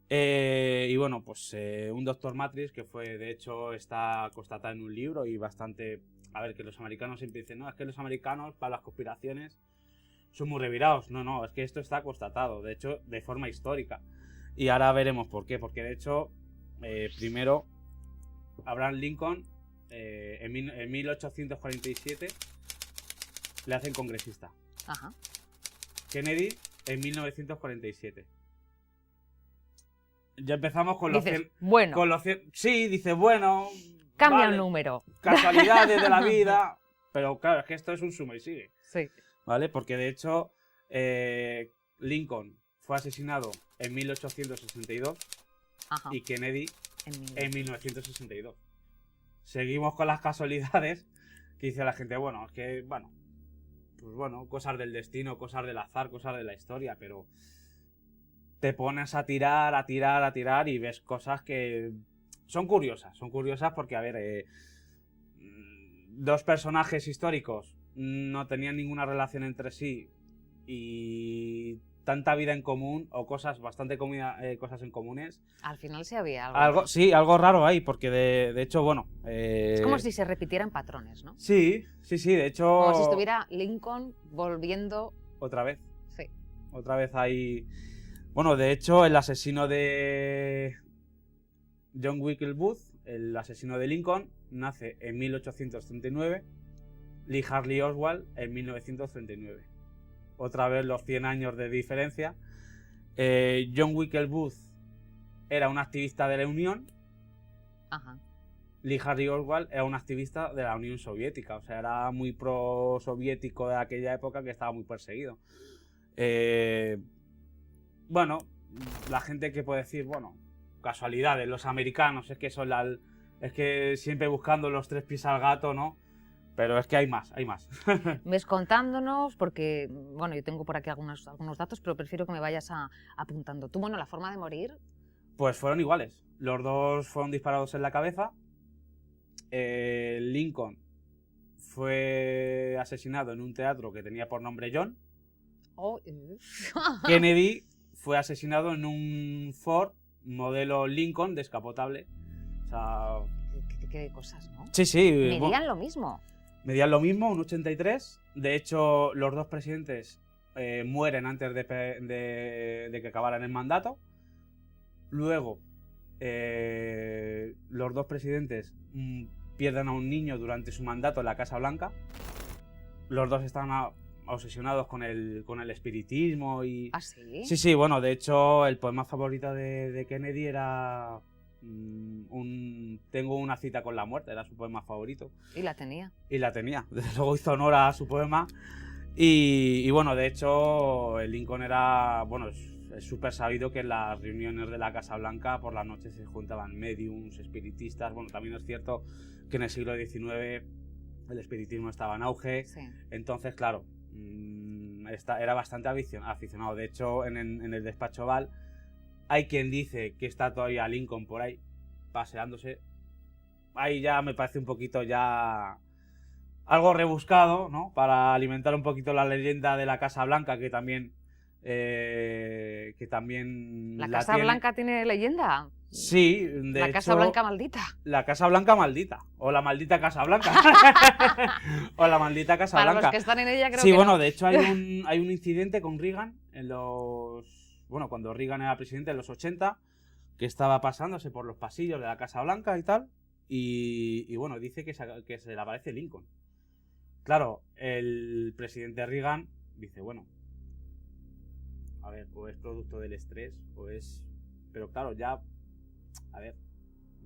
Y bueno, pues un doctor Matrix, que fue, de hecho, está constatado en un libro y bastante... A ver, que los americanos siempre dicen, no, es que los americanos para las conspiraciones son muy revirados. No, es que esto está constatado, de hecho, de forma histórica. Y ahora veremos por qué. Porque de hecho, primero, Abraham Lincoln en 1847 le hacen congresista.
Ajá.
Kennedy en 1947. Ya empezamos con los
Dices,
100.
bueno,
Con los 100. Sí, dice, bueno.
cambia
vale,
el número.
casualidades de la vida. Pero claro, es que esto es un suma y sigue.
Sí.
¿Vale? Porque de hecho, Lincoln fue asesinado en 1862
Ajá.
y Kennedy
En
en 1962. Seguimos con las casualidades que dice la gente, bueno, es que, bueno, pues bueno, cosas del destino, cosas del azar, cosas de la historia, pero te pones a tirar y ves cosas que son curiosas porque, a ver, dos personajes históricos no tenían ninguna relación entre sí y tanta vida en común o cosas bastante cosas en comunes.
Al final sí había algo.
Algo, sí, algo raro hay, porque de hecho, bueno...
Es como si se repitieran patrones, ¿no?
Sí, de hecho...
Como si estuviera Lincoln volviendo...
Otra vez.
Sí.
Otra vez hay... Bueno, de hecho, el asesino de John Wilkes Booth, el asesino de Lincoln, nace en 1839, Lee Harvey Oswald en 1939. Otra vez los 100 años de diferencia. John Wilkes Booth era un activista de la Unión.
Ajá.
Lee Harvey Oswald era un activista de la Unión Soviética. O sea, era muy pro-soviético de aquella época, que estaba muy perseguido. Bueno, la gente que puede decir, bueno, casualidades, los americanos, es que son es que siempre buscando los 3 pies al gato, ¿no? Pero es que hay más.
Ves contándonos, porque, bueno, yo tengo por aquí algunos datos, pero prefiero que me vayas apuntando. Tú, bueno, la forma de morir...
Pues fueron iguales. Los dos fueron disparados en la cabeza. Lincoln fue asesinado en un teatro que tenía por nombre John.
Oh.
Kennedy fue asesinado en un Ford modelo Lincoln descapotable. O sea...
Qué cosas, ¿no?
Sí.
Medían lo mismo.
Medían lo mismo, un 83. De hecho, los dos presidentes mueren antes de que acabaran el mandato. Luego, los dos presidentes pierden a un niño durante su mandato en la Casa Blanca. Los dos están obsesionados con el espiritismo y...
¿Ah, sí?
Sí, bueno, de hecho, el poema favorito de Kennedy era... Tengo una cita con la muerte, era su poema favorito.
Y la tenía.
Desde luego hizo honor a su poema. Y bueno, de hecho, el Lincoln era... Bueno, es súper sabido que en las reuniones de la Casa Blanca por la noche se juntaban mediums, espiritistas. Bueno, también es cierto que en el siglo XIX el espiritismo estaba en auge.
Sí.
Entonces, claro, era bastante aficionado. De hecho, en el despacho Oval hay quien dice que está todavía Lincoln por ahí, paseándose. Ahí ya me parece un poquito ya algo rebuscado, ¿no? Para alimentar un poquito la leyenda de la Casa Blanca, que también...
¿La Casa Blanca tiene leyenda?
Sí, de
La
hecho,
Casa Blanca maldita.
La Casa Blanca maldita. O la maldita Casa Blanca. O la maldita Casa
Para
Blanca.
los que están en ella creo
sí,
que
bueno,
no.
de hecho hay un incidente con Reagan cuando Reagan era presidente en los 80, que estaba pasándose por los pasillos de la Casa Blanca y tal, y bueno, dice que se le aparece Lincoln. Claro, el presidente Reagan dice, bueno, a ver, o es producto del estrés, o es... Pero claro, ya, a ver,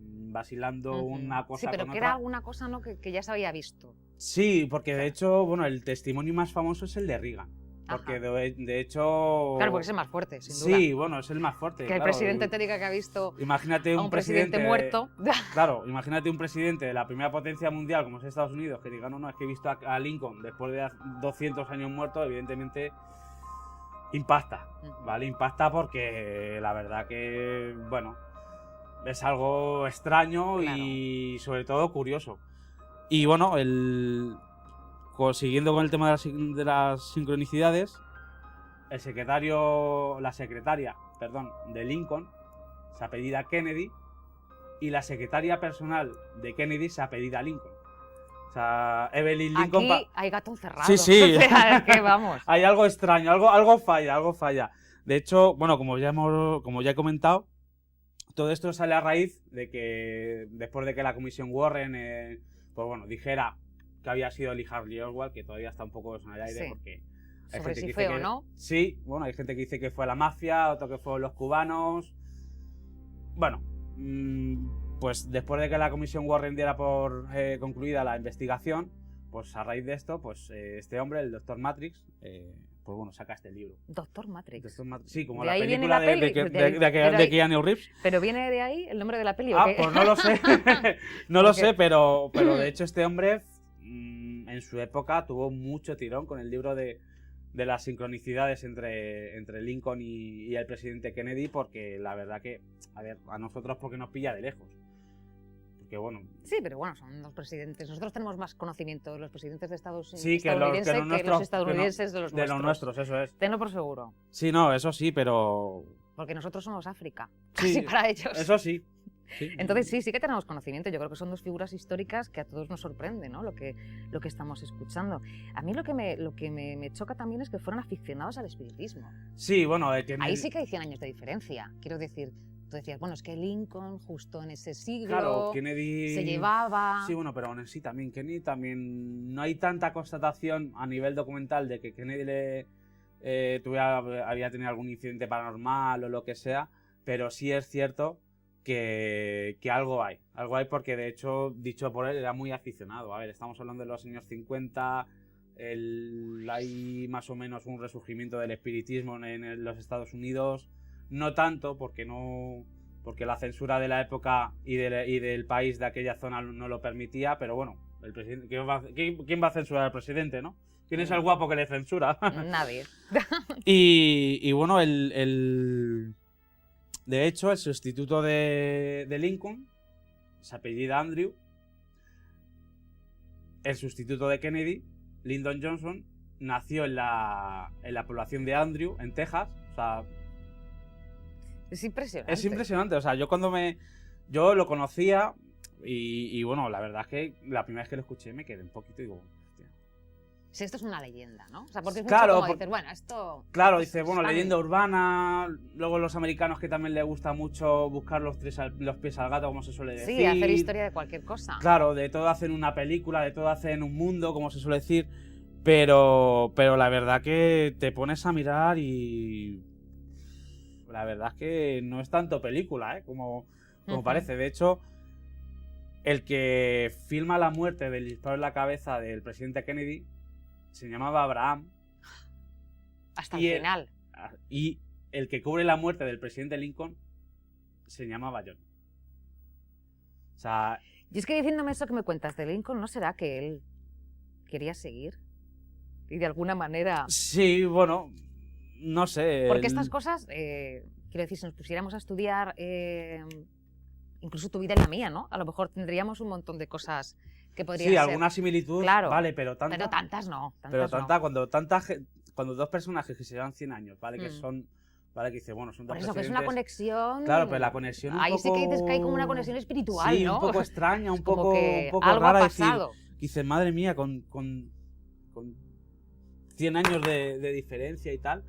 vacilando una cosa
Sí, pero
con
que
otra.
era una cosa, ¿no?, que ya se había visto.
Sí, porque de hecho, bueno, el testimonio más famoso es el de Reagan. Porque de hecho...
Claro, porque es el más fuerte, sin duda.
Sí, bueno, es el más fuerte.
Que el
claro,
presidente te diga que ha visto
imagínate
a un presidente muerto.
Claro, imagínate un presidente de la primera potencia mundial como es Estados Unidos que diga, no, es que he visto a Lincoln después de 200 años muerto, evidentemente impacta, ¿vale? Impacta porque la verdad que, bueno, es algo extraño, claro, y sobre todo curioso. Y bueno, siguiendo con el tema de las sincronicidades, la secretaria de Lincoln se apellida Kennedy y la secretaria personal de Kennedy se apellida Lincoln. O sea, Evelyn Lincoln...
Aquí hay gato encerrado.
Sí, sí.
O sea, es que vamos.
Hay algo extraño, algo falla. De hecho, bueno, como ya he comentado, todo esto sale a raíz de que después de que la comisión Warren, pues bueno, dijera que había sido Lee Harvey Oswald, que todavía está un poco en el aire, sí, porque hay
sobre
gente
si
que
fue
dice
o no.
Sí, bueno, hay gente que dice que fue la mafia, otro que fueron los cubanos. Bueno, pues después de que la comisión Warren diera por concluida la investigación, pues a raíz de esto, pues este hombre, el Dr. Matrix, pues bueno, saca este libro.
Dr. Matrix.
Sí, como
¿De
la
ahí
película
viene
de Keanu Reeves.
¿Pero viene de ahí el nombre de la peli?
Pues no lo sé. No lo sé, pero de hecho este hombre en su época tuvo mucho tirón con el libro de las sincronicidades entre Lincoln y el presidente Kennedy, porque la verdad que, a nosotros porque nos pilla de lejos. Porque bueno...
Sí, pero bueno, son dos presidentes. Nosotros tenemos más conocimiento de los presidentes de Estados Unidos,
sí, que los
estadounidenses de los nuestros.
De los nuestros, eso es.
Tenlo por seguro.
Sí, no, eso sí, pero...
Porque nosotros somos África,
sí,
casi para ellos.
Eso sí. Sí.
Entonces sí que tenemos conocimiento. Yo creo que son dos figuras históricas que a todos nos sorprende, ¿no? Lo que estamos escuchando. A mí lo que me choca también es que fueron aficionados al espiritismo.
Sí, bueno...
Ahí sí que hay 100 años de diferencia. Quiero decir, tú decías, bueno, es que Lincoln justo en ese siglo,
claro, Kennedy
se llevaba...
Sí, bueno, pero aún así Kennedy también... No hay tanta constatación a nivel documental de que Kennedy había tenido algún incidente paranormal o lo que sea, pero sí es cierto que algo hay porque de hecho, dicho por él, era muy aficionado. A ver, estamos hablando de los años 50, hay más o menos un resurgimiento del espiritismo en los Estados Unidos, no tanto porque la censura de la época y del país de aquella zona no lo permitía, pero bueno, el presidente, ¿quién va a censurar al presidente, no? ¿Quién es el guapo que le censura?
Nadie.
y bueno, de hecho, el sustituto de Lincoln se apellida Andrew. El sustituto de Kennedy, Lyndon Johnson, nació en la población de Andrew, en Texas. O sea,
es impresionante.
Es impresionante. O sea, yo lo conocía y bueno, la verdad es que la primera vez que lo escuché me quedé un poquito y digo...
Si esto es una leyenda, ¿no? O sea, porque es
claro,
mucho como dices, bueno, esto...
Claro, dice, bueno, leyenda urbana, luego los americanos que también les gusta mucho buscar los pies al gato, como se suele decir.
Sí, hacer historia de cualquier cosa.
Claro, de todo hacen una película, de todo hacen un mundo, como se suele decir, pero la verdad que te pones a mirar y... La verdad es que no es tanto película, como parece. De hecho, el que filma la muerte del disparo en la cabeza del presidente Kennedy se llamaba Abraham.
Hasta el final.
Y el que cubre la muerte del presidente Lincoln se llamaba John. O sea...
Y es que diciéndome eso que me cuentas de Lincoln, ¿no será que él quería seguir? Y de alguna manera...
Sí, bueno, no sé.
Porque estas cosas, quiero decir, si nos pusiéramos a estudiar incluso tu vida y la mía, ¿no? A lo mejor tendríamos un montón de cosas... que podría ser.
Alguna similitud,
claro,
vale, pero
tantas no.
Cuando dos personajes que se llevan 100 años, ¿vale? Que son, ¿vale? Que dice, bueno, son dos
presidentes.
Por eso
que es una conexión...
Claro, pero la conexión
ahí sí que dices que hay como una conexión espiritual,
sí,
¿no?
un poco extraña, un poco
algo
rara.
Ha pasado.
Decir, dices, madre mía, con 100 años de diferencia y tal...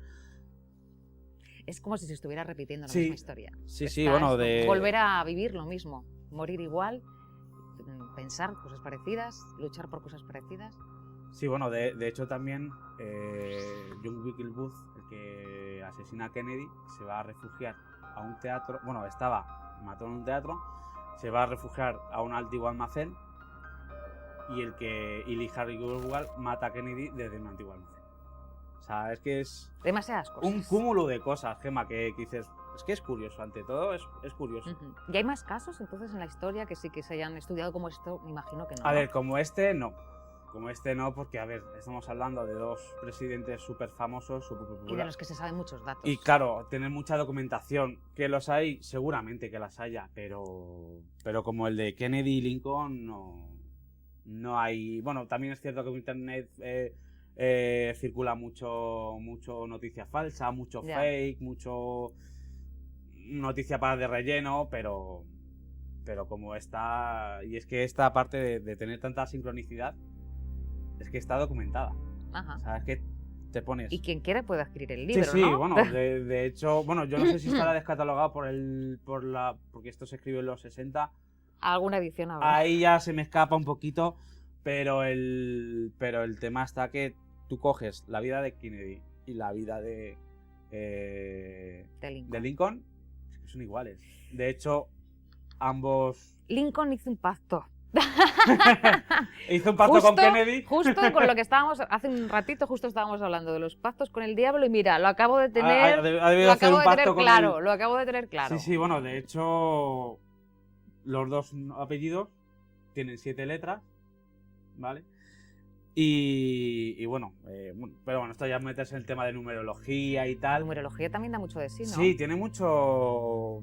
Es como si se estuviera repitiendo la misma historia.
Sí, bueno,
volver a vivir lo mismo, morir igual, pensar cosas parecidas, luchar por cosas parecidas.
Sí, bueno, de hecho también John Wilkes Booth, el que asesina a Kennedy, se va a refugiar a un teatro, mató en un teatro, se va a refugiar a un antiguo almacén y Lee Harvey Oswald mata a Kennedy desde un antiguo almacén. O sea, es que es
Demasiadas cosas.
un cúmulo de cosas, Gemma, que dices, es que es curioso, ante todo es curioso.
Ujú. ¿Y hay más casos entonces en la historia que sí que se hayan estudiado como esto? Me imagino que no.
A
¿no?
ver, como este no. Como este no, porque, a ver, estamos hablando de dos presidentes súper famosos, súper
Y de
populares.
los que se saben muchos datos.
Y claro, tener mucha documentación, que los hay, seguramente que las haya, pero como el de Kennedy y Lincoln no hay. Bueno, también es cierto que en internet circula mucho noticia falsa, mucho
Ya.
fake, mucho noticia para de relleno, pero como está. Y es que esta parte de tener tanta sincronicidad es que está documentada.
Ajá.
O sea, es que te pones.
Y quien quiera puede adquirir el libro,
Sí,
¿no?
bueno, de hecho, bueno, yo no sé si estará descatalogado porque esto se escribe en los 60.
Alguna edición habrá.
Ahí ya se me escapa un poquito, pero el tema está que tú coges la vida de Kennedy y la vida de Lincoln, es que son iguales. De hecho, ambos
Lincoln hizo un pacto.
hizo un pacto con Kennedy.
Justo con lo que estábamos, hace un ratito justo estábamos hablando de los pactos con el diablo y mira, lo acabo de tener,
Ha debido hacer un pacto con
claro, lo acabo de tener claro.
Sí, bueno, de hecho, los dos apellidos tienen 7 letras, ¿vale? Y bueno, pero bueno, esto ya metes en el tema de numerología y
La
tal.
numerología también da mucho de sí, ¿no?
Sí, tiene mucho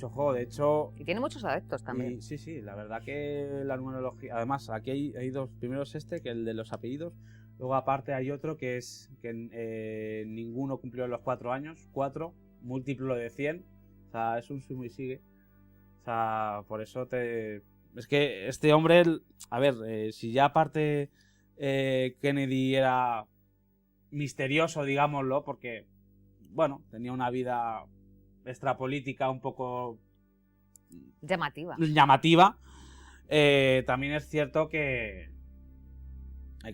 juego, de hecho.
Y tiene muchos adeptos también.
Sí, la verdad que la numerología. Además, aquí hay dos. Primero es que el de los apellidos. Luego, aparte, hay otro que es que ninguno cumplió los 4 años. 4, múltiplo de 100. O sea, es un sumo y sigue. O sea, por eso es que este hombre. A ver, si ya aparte Kennedy era misterioso, digámoslo, porque, bueno, tenía una vida extrapolítica un poco
Llamativa.
llamativa. También es cierto que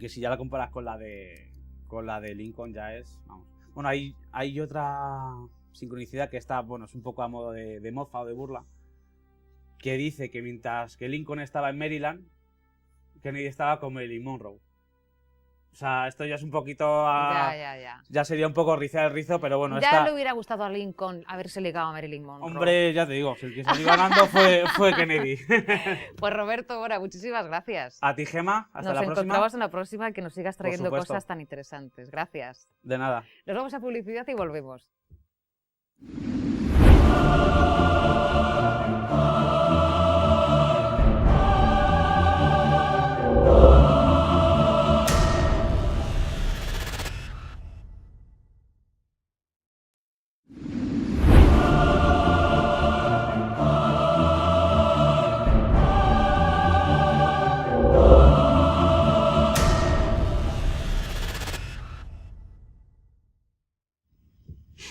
si ya la comparas con la de Lincoln ya es, vamos. Bueno, hay otra sincronicidad que está, bueno, es un poco a modo de mofa o de burla, que dice que mientras que Lincoln estaba en Maryland, Kennedy estaba con Marilyn Monroe. O sea, esto ya es un poquito
Ya.
ya sería un poco rizar el rizo, pero bueno,
Ya le hubiera gustado a Lincoln haberse ligado a Marilyn Monroe.
Hombre, ya te digo, si el que salió ganando fue Kennedy.
Pues Roberto Bora, muchísimas gracias.
A ti, Gemma, hasta la
Nos
próxima.
encontramos en la próxima y que nos sigas trayendo
supuesto.
cosas tan interesantes. Gracias.
De nada.
Nos vamos a publicidad y volvemos.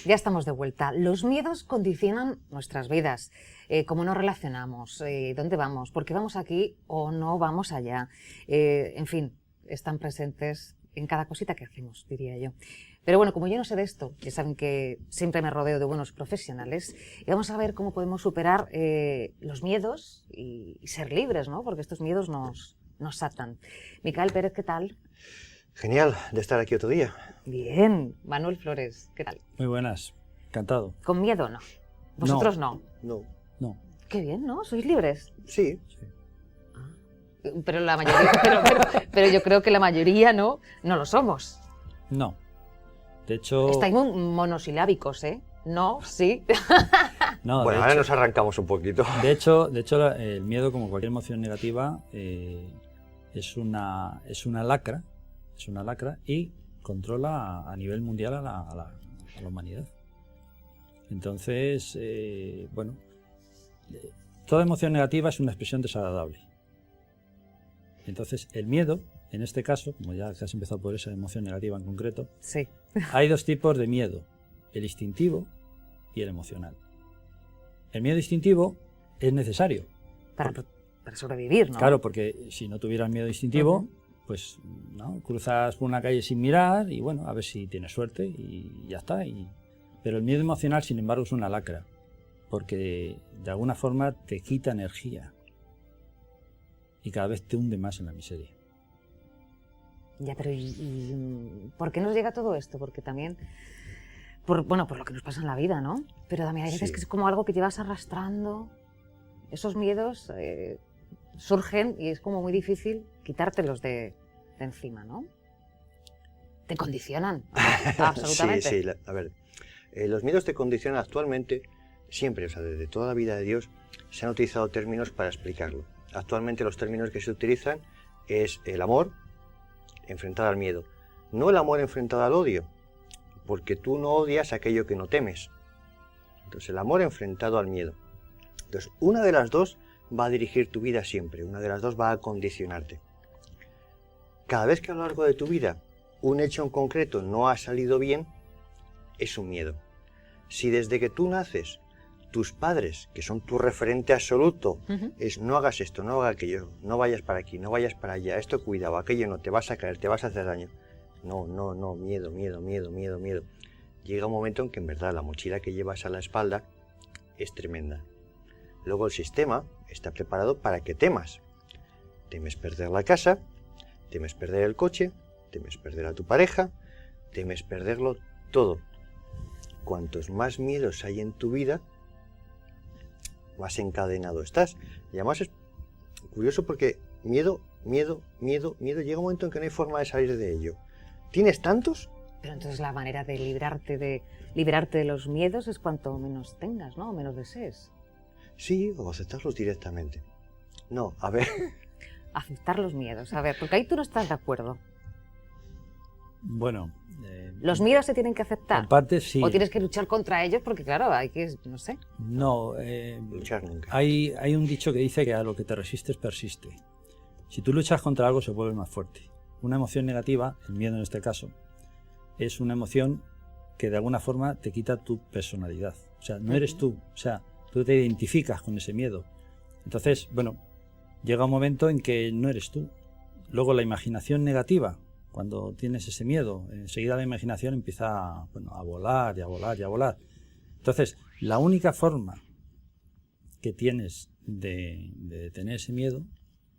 Ya estamos de vuelta. Los miedos condicionan nuestras vidas. Cómo nos relacionamos, dónde vamos, por qué vamos aquí o no vamos allá. En fin, están presentes en cada cosita que hacemos, diría yo. Pero bueno, como yo no sé de esto, ya saben que siempre me rodeo de buenos profesionales, y vamos a ver cómo podemos superar los miedos y ser libres, ¿no? Porque estos miedos nos atan. Micael Pérez, ¿qué tal?
Genial de estar aquí otro día.
Bien. Manuel Flores, ¿qué tal?
Muy buenas, encantado.
¿Con miedo no? ¿Vosotros no?
No.
No.
Qué bien, ¿no? ¿Sois libres?
Sí.
Pero la mayoría, pero yo creo que la mayoría no lo somos.
No. De hecho...
Estáis muy monosilábicos, ¿eh? No, sí.
No,
Bueno, ahora nos arrancamos un poquito.
de hecho, el miedo, como cualquier emoción negativa, es una lacra. Es una lacra y controla a nivel mundial a la humanidad. Entonces, bueno, toda emoción negativa es una expresión desagradable. Entonces, el miedo, en este caso, como ya has empezado por esa emoción negativa en concreto,
Sí.
hay dos tipos de miedo, el instintivo y el emocional. El miedo instintivo es necesario.
Para sobrevivir, ¿no?
Claro, porque si no tuvieras miedo instintivo, pues ¿no? Cruzas por una calle sin mirar y bueno, a ver si tienes suerte y ya está. Pero el miedo emocional, sin embargo, es una lacra. porque de alguna forma te quita energía y cada vez te hunde más en la miseria.
Ya, pero ¿y por qué nos llega todo esto? Porque también, por lo que nos pasa en la vida, ¿no? Pero también hay veces
Sí.
que es como algo que llevas arrastrando. Esos miedos surgen y es como muy difícil quitártelos de encima, ¿no? Te condicionan, absolutamente.
Sí, a ver, los miedos te condicionan actualmente, siempre, o sea, desde toda la vida de Dios, se han utilizado términos para explicarlo. Actualmente los términos que se utilizan es el amor enfrentado al miedo. No el amor enfrentado al odio, porque tú no odias aquello que no temes. Entonces el amor enfrentado al miedo. Entonces una de las dos va a dirigir tu vida siempre, una de las dos va a condicionarte. Cada vez que a lo largo de tu vida un hecho en concreto no ha salido bien, es un miedo. Si desde que tú naces, tus padres, que son tu referente absoluto, es no hagas esto, no hagas aquello, no vayas para aquí, no vayas para allá, esto cuidado, aquello no, te vas a caer, te vas a hacer daño. No, miedo. Llega un momento en que en verdad la mochila que llevas a la espalda es tremenda. Luego el sistema está preparado para que temas. Temes perder la casa, temes perder el coche, temes perder a tu pareja, temes perderlo todo. Cuantos más miedos hay en tu vida, más encadenado estás. Y además es curioso porque miedo, llega un momento en que no hay forma de salir de ello. ¿Tienes tantos?
Pero entonces la manera de liberarte de los miedos es cuanto menos tengas, ¿no? O menos desees.
Sí, o aceptarlos directamente. No, a ver.
Aceptar los miedos, a ver, porque ahí tú no estás de acuerdo.
Bueno,
¿Los miedos se tienen que aceptar?
en parte sí.
¿O tienes que luchar contra ellos? Porque claro, hay que, no sé.
No,
Luchar nunca.
hay un dicho que dice que a lo que te resistes persiste. Si tú luchas contra algo se vuelve más fuerte. Una emoción negativa, el miedo en este caso, es una emoción que de alguna forma te quita tu personalidad. O sea, no eres tú. O sea, tú te identificas con ese miedo. Entonces, bueno, llega un momento en que no eres tú. Luego la imaginación negativa, cuando tienes ese miedo, enseguida la imaginación empieza, bueno, a volar y a volar y a volar. Entonces, la única forma que tienes de detener ese miedo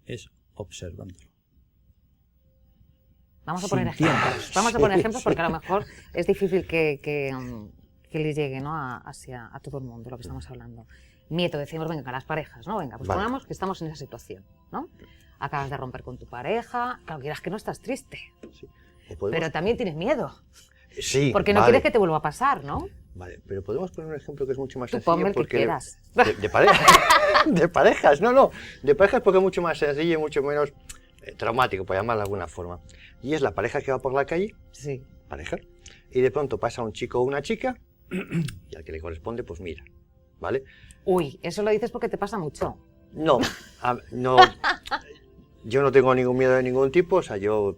es observándolo.
Vamos a poner
Sintiendo.
ejemplos. Vamos a poner ejemplos porque a lo mejor es difícil que les llegue, ¿no? a todo el mundo lo que estamos hablando. Miedo, decimos, venga, a las parejas, ¿no? Venga, pues
Vale.
pongamos que estamos en esa situación, ¿no? Acabas de romper con tu pareja, claro, quieras que no estás triste,
Sí. O podemos-
pero también tienes miedo,
Sí,
porque no
vale.
quieres que te vuelva a pasar, ¿no?
Vale, pero podemos poner un ejemplo que es mucho más
Tú
sencillo.
ponme el que
porque
quieras.
De parejas. De parejas, no. De parejas porque es mucho más sencillo y mucho menos traumático, por llamarlo de alguna forma. Y es la pareja que va por la calle,
Sí.
pareja, y de pronto pasa un chico o una chica y al que le corresponde, pues mira, ¿vale?
Uy, eso lo dices porque te pasa mucho.
No, no, yo no tengo ningún miedo de ningún tipo, o sea, yo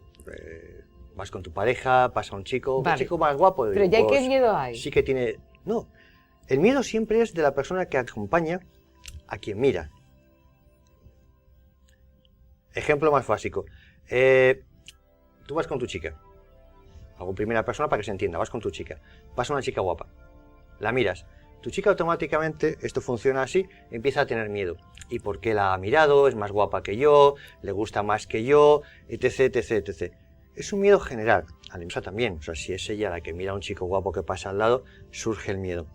vas con tu pareja, pasa un chico,
Vale.
un chico más guapo.
Pero
digo,
ya,
pues,
¿qué miedo hay?
Sí que tiene... No, el miedo siempre es de la persona que acompaña a quien mira. Ejemplo más básico. Tú vas con tu chica. Hago primera persona para que se entienda. Vas con tu chica. Pasa una chica guapa. La miras. Tu chica automáticamente, esto funciona así, empieza a tener miedo. ¿Y por qué la ha mirado? Es más guapa que yo, le gusta más que yo, etc. Es un miedo general. A la empresa también. O sea, si es ella la que mira a un chico guapo que pasa al lado, surge el miedo.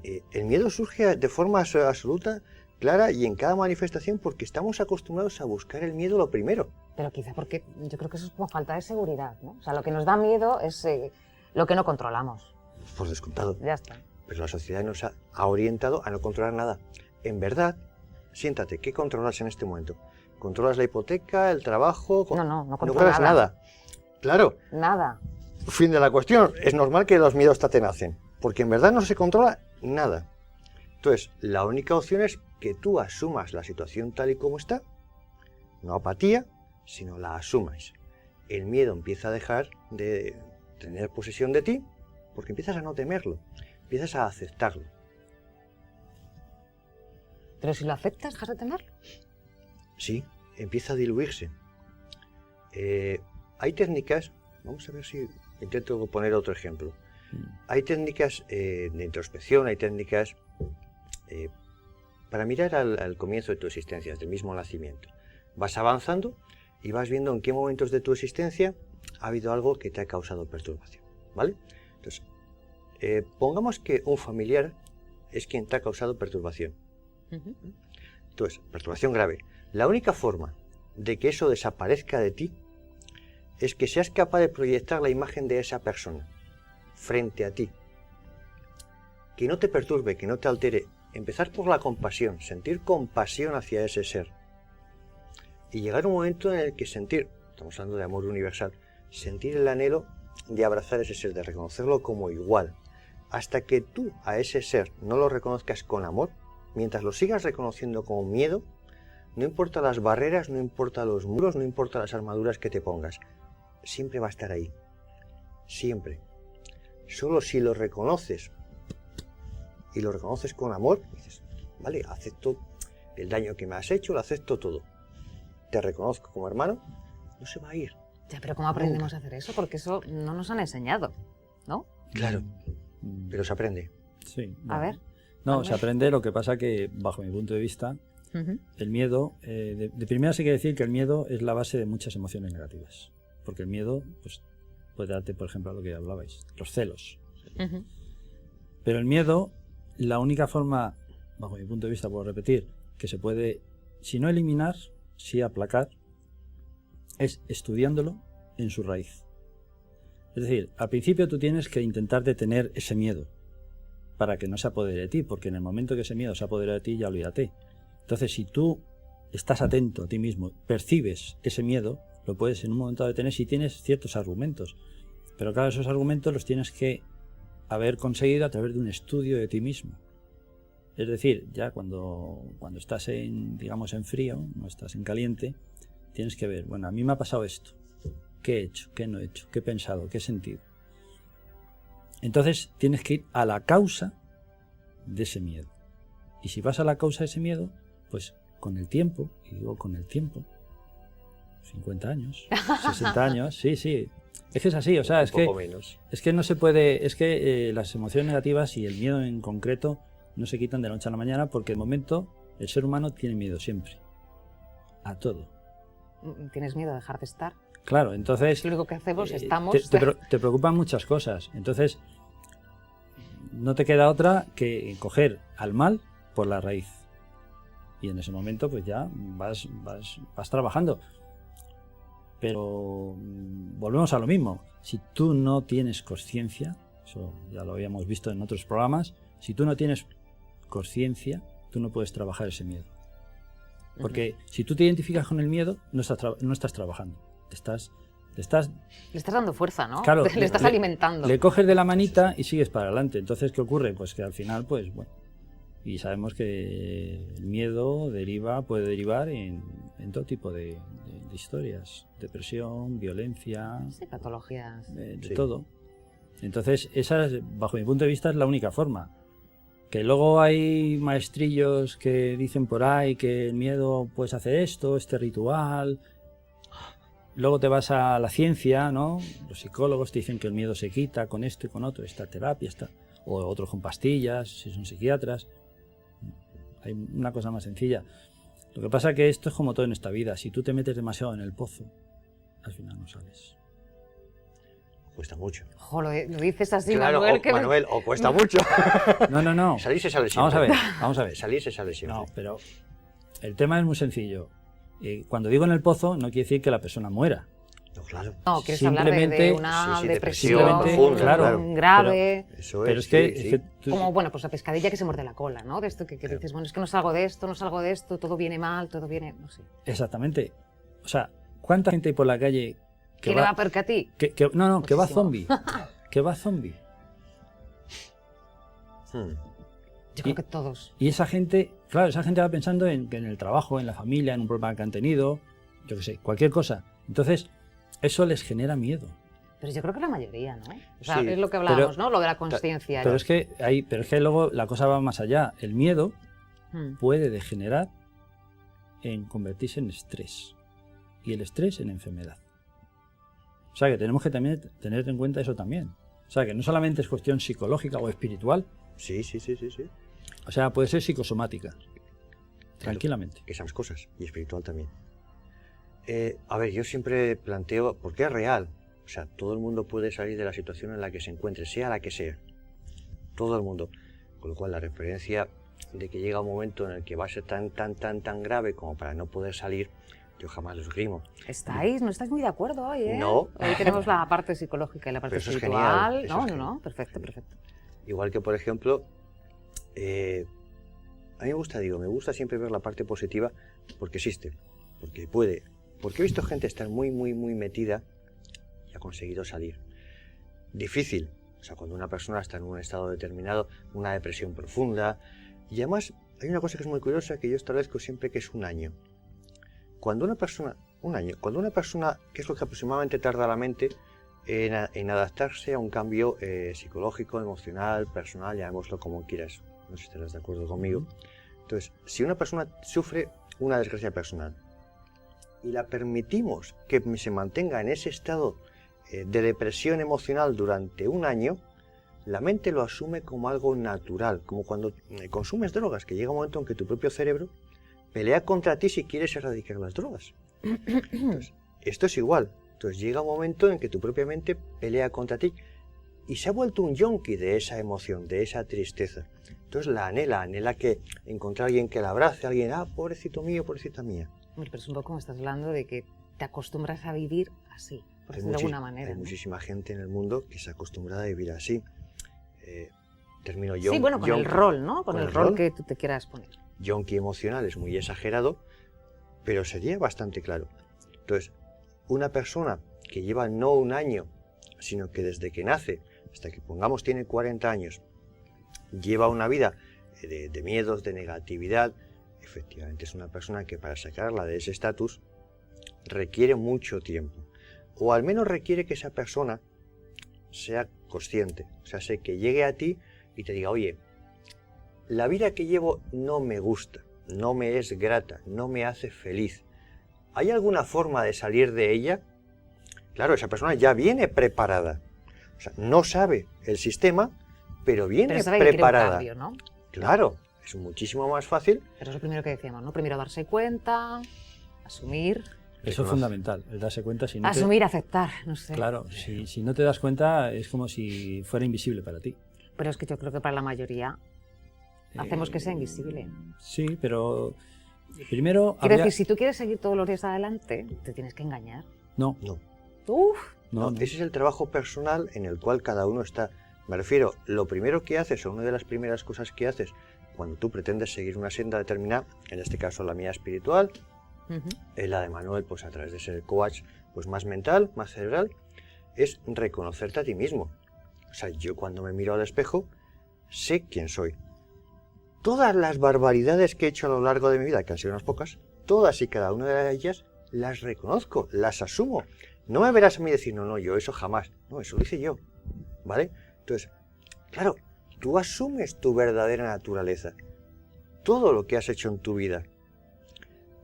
El miedo surge de forma absoluta, clara y en cada manifestación porque estamos acostumbrados a buscar el miedo lo primero.
Pero quizá porque yo creo que eso es como falta de seguridad, ¿no? O sea, lo que nos da miedo es lo que no controlamos.
Por descontado.
Ya está.
Pero la sociedad nos ha orientado a no controlar nada. En verdad, siéntate, ¿qué controlas en este momento? ¿Controlas la hipoteca, el trabajo?
No
No
controlo
controlas nada. Claro,
Nada.
fin de la cuestión. Es normal que los miedos te atenacen, porque en verdad no se controla nada. Entonces, la única opción es que tú asumas la situación tal y como está, no apatía, sino la asumas. El miedo empieza a dejar de tener posesión de ti, porque empiezas a no temerlo, empiezas a aceptarlo.
Pero si lo aceptas, dejas de temerlo.
Sí, empieza a diluirse. Hay técnicas, vamos a ver si intento poner otro ejemplo. Hay técnicas de introspección, hay técnicas para mirar al comienzo de tu existencia, desde el mismo nacimiento. Vas avanzando y vas viendo en qué momentos de tu existencia ha habido algo que te ha causado perturbación, ¿vale? Entonces, pongamos que un familiar es quien te ha causado perturbación. Entonces, perturbación grave. La única forma de que eso desaparezca de ti es que seas capaz de proyectar la imagen de esa persona frente a ti. Que no te perturbe, que no te altere. Empezar por la compasión, sentir compasión hacia ese ser. Y llegar a un momento en el que sentir, estamos hablando de amor universal, sentir el anhelo de abrazar ese ser, de reconocerlo como igual. Hasta que tú a ese ser no lo reconozcas con amor, mientras lo sigas reconociendo con miedo, no importa las barreras, no importa los muros, no importa las armaduras que te pongas, siempre va a estar ahí. Siempre. Solo si lo reconoces y lo reconoces con amor, dices, vale, acepto el daño que me has hecho, lo acepto todo. Te reconozco como hermano, no se va a ir.
Ya, pero ¿cómo aprendemos a hacer eso? Porque eso no nos han enseñado, ¿no?
Claro, pero se aprende.
Sí.
A ver.
No, se aprende, lo que pasa que, bajo mi punto de vista, el miedo, de primera sí que decir que el miedo es la base de muchas emociones negativas. Porque el miedo, pues, puede darte, por ejemplo, a lo que hablabais, los celos. Pero el miedo, la única forma, bajo mi punto de vista, puedo repetir, que se puede, si no eliminar, sí aplacar, es estudiándolo en su raíz. Es decir, al principio tú tienes que intentar detener ese miedo para que no se apodere de ti, porque en el momento que ese miedo se apodera de ti, ya olvídate. Entonces, si tú estás atento a ti mismo, percibes ese miedo, lo puedes en un momento detener si tienes ciertos argumentos. Pero claro, esos argumentos los tienes que haber conseguido a través de un estudio de ti mismo. Es decir, ya cuando estás en, digamos, en frío, no estás en caliente, tienes que ver, bueno, a mí me ha pasado esto. ¿Qué he hecho? ¿Qué no he hecho? ¿Qué he pensado? ¿Qué he sentido? Entonces tienes que ir a la causa de ese miedo. Y si vas a la causa de ese miedo, pues con el tiempo, y digo con el tiempo, 50 años, 60 años, sí, sí. Es que es así, o sea, es que no se puede, es que las emociones negativas y el miedo en concreto no se quitan de la noche a la mañana, porque de momento el ser humano tiene miedo siempre. A todo.
¿Tienes miedo a dejar de estar?
Claro, entonces...
Lo único que hacemos, estamos...
Te preocupan muchas cosas. Entonces, no te queda otra que coger al mal por la raíz. Y en ese momento, pues ya vas trabajando. Pero volvemos a lo mismo. Si tú no tienes conciencia, eso ya lo habíamos visto en otros programas, si tú no tienes conciencia, tú no puedes trabajar ese miedo. Porque si tú te identificas con el miedo, no estás trabajando. Le estás
dando fuerza, ¿no?
Claro,
le estás alimentando.
Le coges de la manita y sigues para adelante. Entonces, ¿qué ocurre? Pues que al final, pues bueno, y sabemos que el miedo puede derivar en todo tipo de historias. Depresión, violencia...
Sí, patologías.
De todo. Entonces, esa, bajo mi punto de vista, es la única forma. Que luego hay maestrillos que dicen por ahí que el miedo puedes hacer esto, este ritual... Luego te vas a la ciencia, ¿no? Los psicólogos te dicen que el miedo se quita con esto y con otro, esta terapia, o otros con pastillas, si son psiquiatras. Hay una cosa más sencilla. Lo que pasa es que esto es como todo en esta vida. Si tú te metes demasiado en el pozo, al final no sales.
Cuesta mucho.
Ojo, lo dices así,
claro,
Manuel.
Manuel, o cuesta mucho.
No.
Salir se sale siempre.
Vamos a ver.
Salir se sale siempre.
No, pero el tema es muy sencillo. Cuando digo en el pozo, no quiere decir que la persona muera.
No, claro.
No, quieres hablar de una depresión
profunda,
claro, grave.
Pero es que tú...
Como, bueno, pues la pescadilla que se muerde la cola, ¿no? De esto que dices, bueno, es que no salgo de esto, todo viene mal, todo viene... No sé.
Exactamente. O sea, ¿cuánta gente hay por la calle
que le va peor que a ti?
Que va zombie. Que va zombie.
Yo creo que todos.
Y esa gente, claro, esa gente va pensando en el trabajo, en la familia, en un problema que han tenido, yo qué sé, cualquier cosa. Entonces, eso les genera miedo.
Pero yo creo que la mayoría, ¿no? O sea,
Sí,
es lo que hablábamos, ¿no? Lo de la consciencia.
Pero es que luego la cosa va más allá. El miedo puede degenerar en convertirse en estrés. Y el estrés en enfermedad. O sea, que tenemos que también tener en cuenta eso también. O sea, que no solamente es cuestión psicológica o espiritual.
Sí.
O sea, puede ser psicosomática, tranquilamente.
Esas cosas, y espiritual también. A ver, yo siempre planteo, porque es real, o sea, todo el mundo puede salir de la situación en la que se encuentre, sea la que sea. Todo el mundo. Con lo cual, la referencia de que llega un momento en el que va a ser tan grave como para no poder salir, yo jamás lo esgrimo.
No estáis muy de acuerdo hoy, ¿eh?
No.
Hoy tenemos la parte psicológica y la parte
Pero eso es
espiritual.
genial, eso es
No,
genial.
perfecto.
Igual que, por ejemplo, a mí me gusta siempre ver la parte positiva porque existe, porque puede. Porque he visto gente estar muy metida y ha conseguido salir. Difícil, o sea, cuando una persona está en un estado determinado, una depresión profunda. Y además, hay una cosa que es muy curiosa que yo establezco siempre, que es un año. Cuando una persona, que es lo que aproximadamente tarda la mente en adaptarse a un cambio psicológico, emocional, personal, llamémoslo como quieras. No sé si estarás de acuerdo conmigo. Entonces, si una persona sufre una desgracia personal y la permitimos que se mantenga en ese estado de depresión emocional durante un año, la mente lo asume como algo natural, como cuando consumes drogas, que llega un momento en que tu propio cerebro pelea contra ti si quieres erradicar las drogas. Entonces, esto es igual. Entonces llega un momento en que tu propia mente pelea contra ti y se ha vuelto un yonki de esa emoción, de esa tristeza. Entonces la anhela que encontrar a alguien que la abrace, a alguien, pobrecito mío, pobrecita mía.
Pero es un poco como estás hablando de que te acostumbras a vivir así, por decirlo de alguna manera.
Hay
¿no?
muchísima gente en el mundo que se ha acostumbrado a vivir así. Término yonki.
Sí, bueno, con el rol, ¿no? Con el rol que tú te quieras poner.
Yonki emocional es muy exagerado, pero sería bastante claro. Entonces, una persona que lleva no un año, sino que desde que nace hasta que pongamos tiene 40 años, lleva una vida de miedos, de negatividad, efectivamente es una persona que para sacarla de ese estatus requiere mucho tiempo. O al menos requiere que esa persona sea consciente, o sea, que llegue a ti y te diga, oye, la vida que llevo no me gusta, no me es grata, no me hace feliz. ¿Hay alguna forma de salir de ella? Claro, esa persona ya viene preparada. O sea, no sabe el sistema, pero viene preparada.
Que un cambio, ¿no?
Claro, es muchísimo más fácil.
Pero es lo primero que decíamos, ¿no? Primero darse cuenta, asumir.
Eso es fundamental, el darse cuenta. Si no
asumir, aceptar, no sé.
Claro, si no te das cuenta es como si fuera invisible para ti.
Pero es que yo creo que para la mayoría hacemos que sea invisible.
Sí, pero primero...
Quiero decir, si tú quieres seguir todos los días adelante, te tienes que engañar.
No.
No. Ese es el trabajo personal en el cual cada uno está. Me refiero, lo primero que haces, o una de las primeras cosas que haces cuando tú pretendes seguir una senda determinada, en este caso la mía espiritual, la de Manuel, pues a través de ser coach, pues más mental, más cerebral, es reconocerte a ti mismo. O sea, yo cuando me miro al espejo, sé quién soy. Todas las barbaridades que he hecho a lo largo de mi vida, que han sido unas pocas, todas y cada una de ellas las reconozco, las asumo. No me verás a mí decir, no, yo eso jamás. No, eso lo hice yo, ¿vale? Entonces, claro, tú asumes tu verdadera naturaleza. Todo lo que has hecho en tu vida.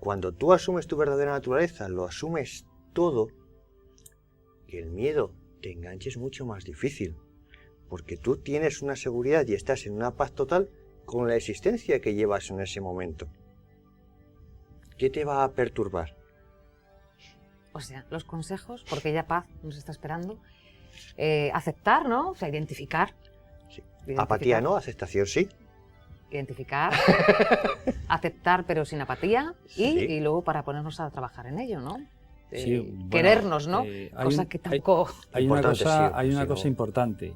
Cuando tú asumes tu verdadera naturaleza, lo asumes todo, que el miedo te enganche es mucho más difícil. Porque tú tienes una seguridad y estás en una paz total con la existencia que llevas en ese momento. ¿Qué te va a perturbar?
O sea, los consejos, porque ya paz nos está esperando. Aceptar, ¿no? O sea, identificar.
Sí. Apatía no, aceptación sí.
Identificar, aceptar pero sin apatía y luego para ponernos a trabajar en ello, ¿no?
Sí, bueno,
querernos, ¿no? Cosa que tampoco...
Hay una cosa importante.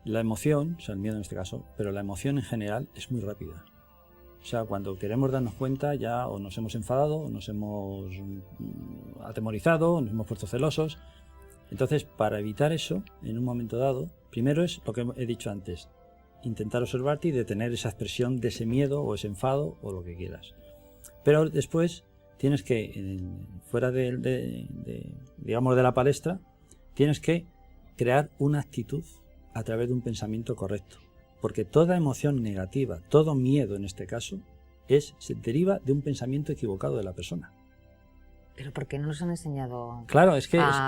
La emoción, o sea, el miedo en este caso, pero la emoción en general es muy rápida. O sea, cuando queremos darnos cuenta ya o nos hemos enfadado, o nos hemos atemorizado, o nos hemos puesto celosos. Entonces, para evitar eso, en un momento dado, primero es lo que he dicho antes, intentar observarte y detener esa expresión de ese miedo o ese enfado o lo que quieras. Pero después tienes que, fuera digamos de la palestra, tienes que crear una actitud a través de un pensamiento correcto. Porque toda emoción negativa, todo miedo en este caso, se deriva de un pensamiento equivocado de la persona.
Pero ¿por qué no nos han enseñado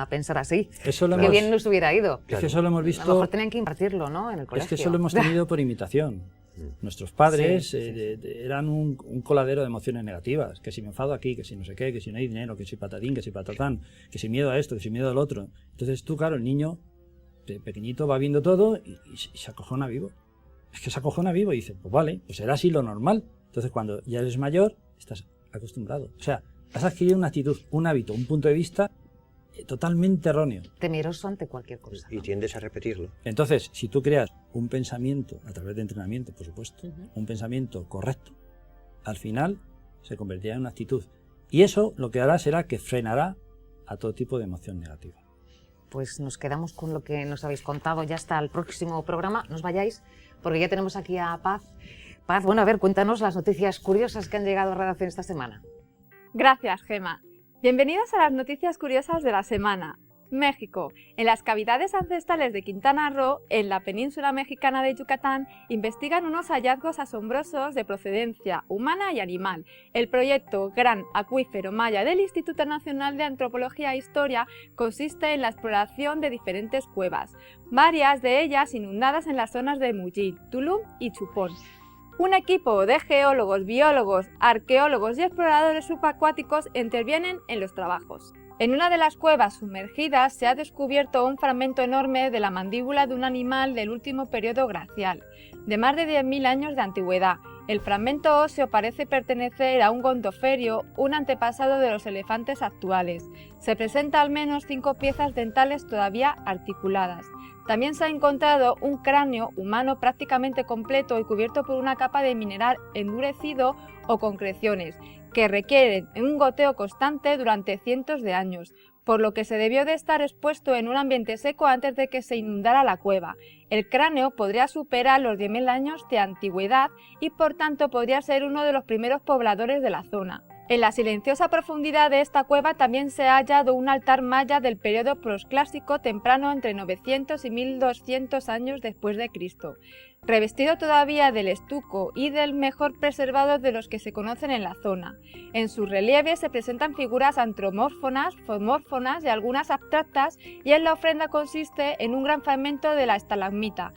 pensar así? Qué bien nos hubiera ido.
Es que eso lo hemos visto...
A lo mejor tenían que impartirlo, ¿no? En el colegio.
Es que eso lo hemos tenido por imitación. Nuestros padres eran un coladero de emociones negativas, que si me enfado aquí, que si no sé qué, que si no hay dinero, que si patatín, que si patatán, que si miedo a esto, que si miedo al otro. Entonces tú, claro, el niño pequeñito va viendo todo y se acojona vivo. Es que se acojona vivo y dice, pues vale, pues era así lo normal. Entonces cuando ya eres mayor, estás acostumbrado. O sea, has adquirido una actitud, un hábito, un punto de vista totalmente erróneo.
Temeroso ante cualquier cosa.
Y tiendes a repetirlo.
Entonces, si tú creas un pensamiento, a través de entrenamiento, por supuesto, un pensamiento correcto, al final se convertirá en una actitud. Y eso lo que hará será que frenará a todo tipo de emoción negativa.
Pues nos quedamos con lo que nos habéis contado ya hasta el próximo programa. No os vayáis, porque ya tenemos aquí a Paz. Paz, bueno, a ver, cuéntanos las noticias curiosas que han llegado a redacción esta semana.
Gracias, Gema. Bienvenidos a las noticias curiosas de la semana. México. En las cavidades ancestrales de Quintana Roo, en la península mexicana de Yucatán, investigan unos hallazgos asombrosos de procedencia humana y animal. El proyecto Gran Acuífero Maya del Instituto Nacional de Antropología e Historia consiste en la exploración de diferentes cuevas, varias de ellas inundadas en las zonas de Muyil, Tulum y Chupón. Un equipo de geólogos, biólogos, arqueólogos y exploradores subacuáticos intervienen en los trabajos. En una de las cuevas sumergidas se ha descubierto un fragmento enorme de la mandíbula de un animal del último periodo glacial, de más de 10.000 años de antigüedad. El fragmento óseo parece pertenecer a un gondoferio, un antepasado de los elefantes actuales. Se presenta al menos 5 piezas dentales todavía articuladas. También se ha encontrado un cráneo humano prácticamente completo y cubierto por una capa de mineral endurecido o concreciones, que requieren un goteo constante durante cientos de años, por lo que se debió de estar expuesto en un ambiente seco antes de que se inundara la cueva. El cráneo podría superar los 10.000 años de antigüedad y por tanto podría ser uno de los primeros pobladores de la zona. En la silenciosa profundidad de esta cueva también se ha hallado un altar maya del periodo posclásico temprano entre 900 y 1200 años después de Cristo, revestido todavía del estuco y del mejor preservado de los que se conocen en la zona. En sus relieves se presentan figuras antropomórfonas, zoomórfonas y algunas abstractas, y en la ofrenda consiste en un gran fragmento de la estalagmita,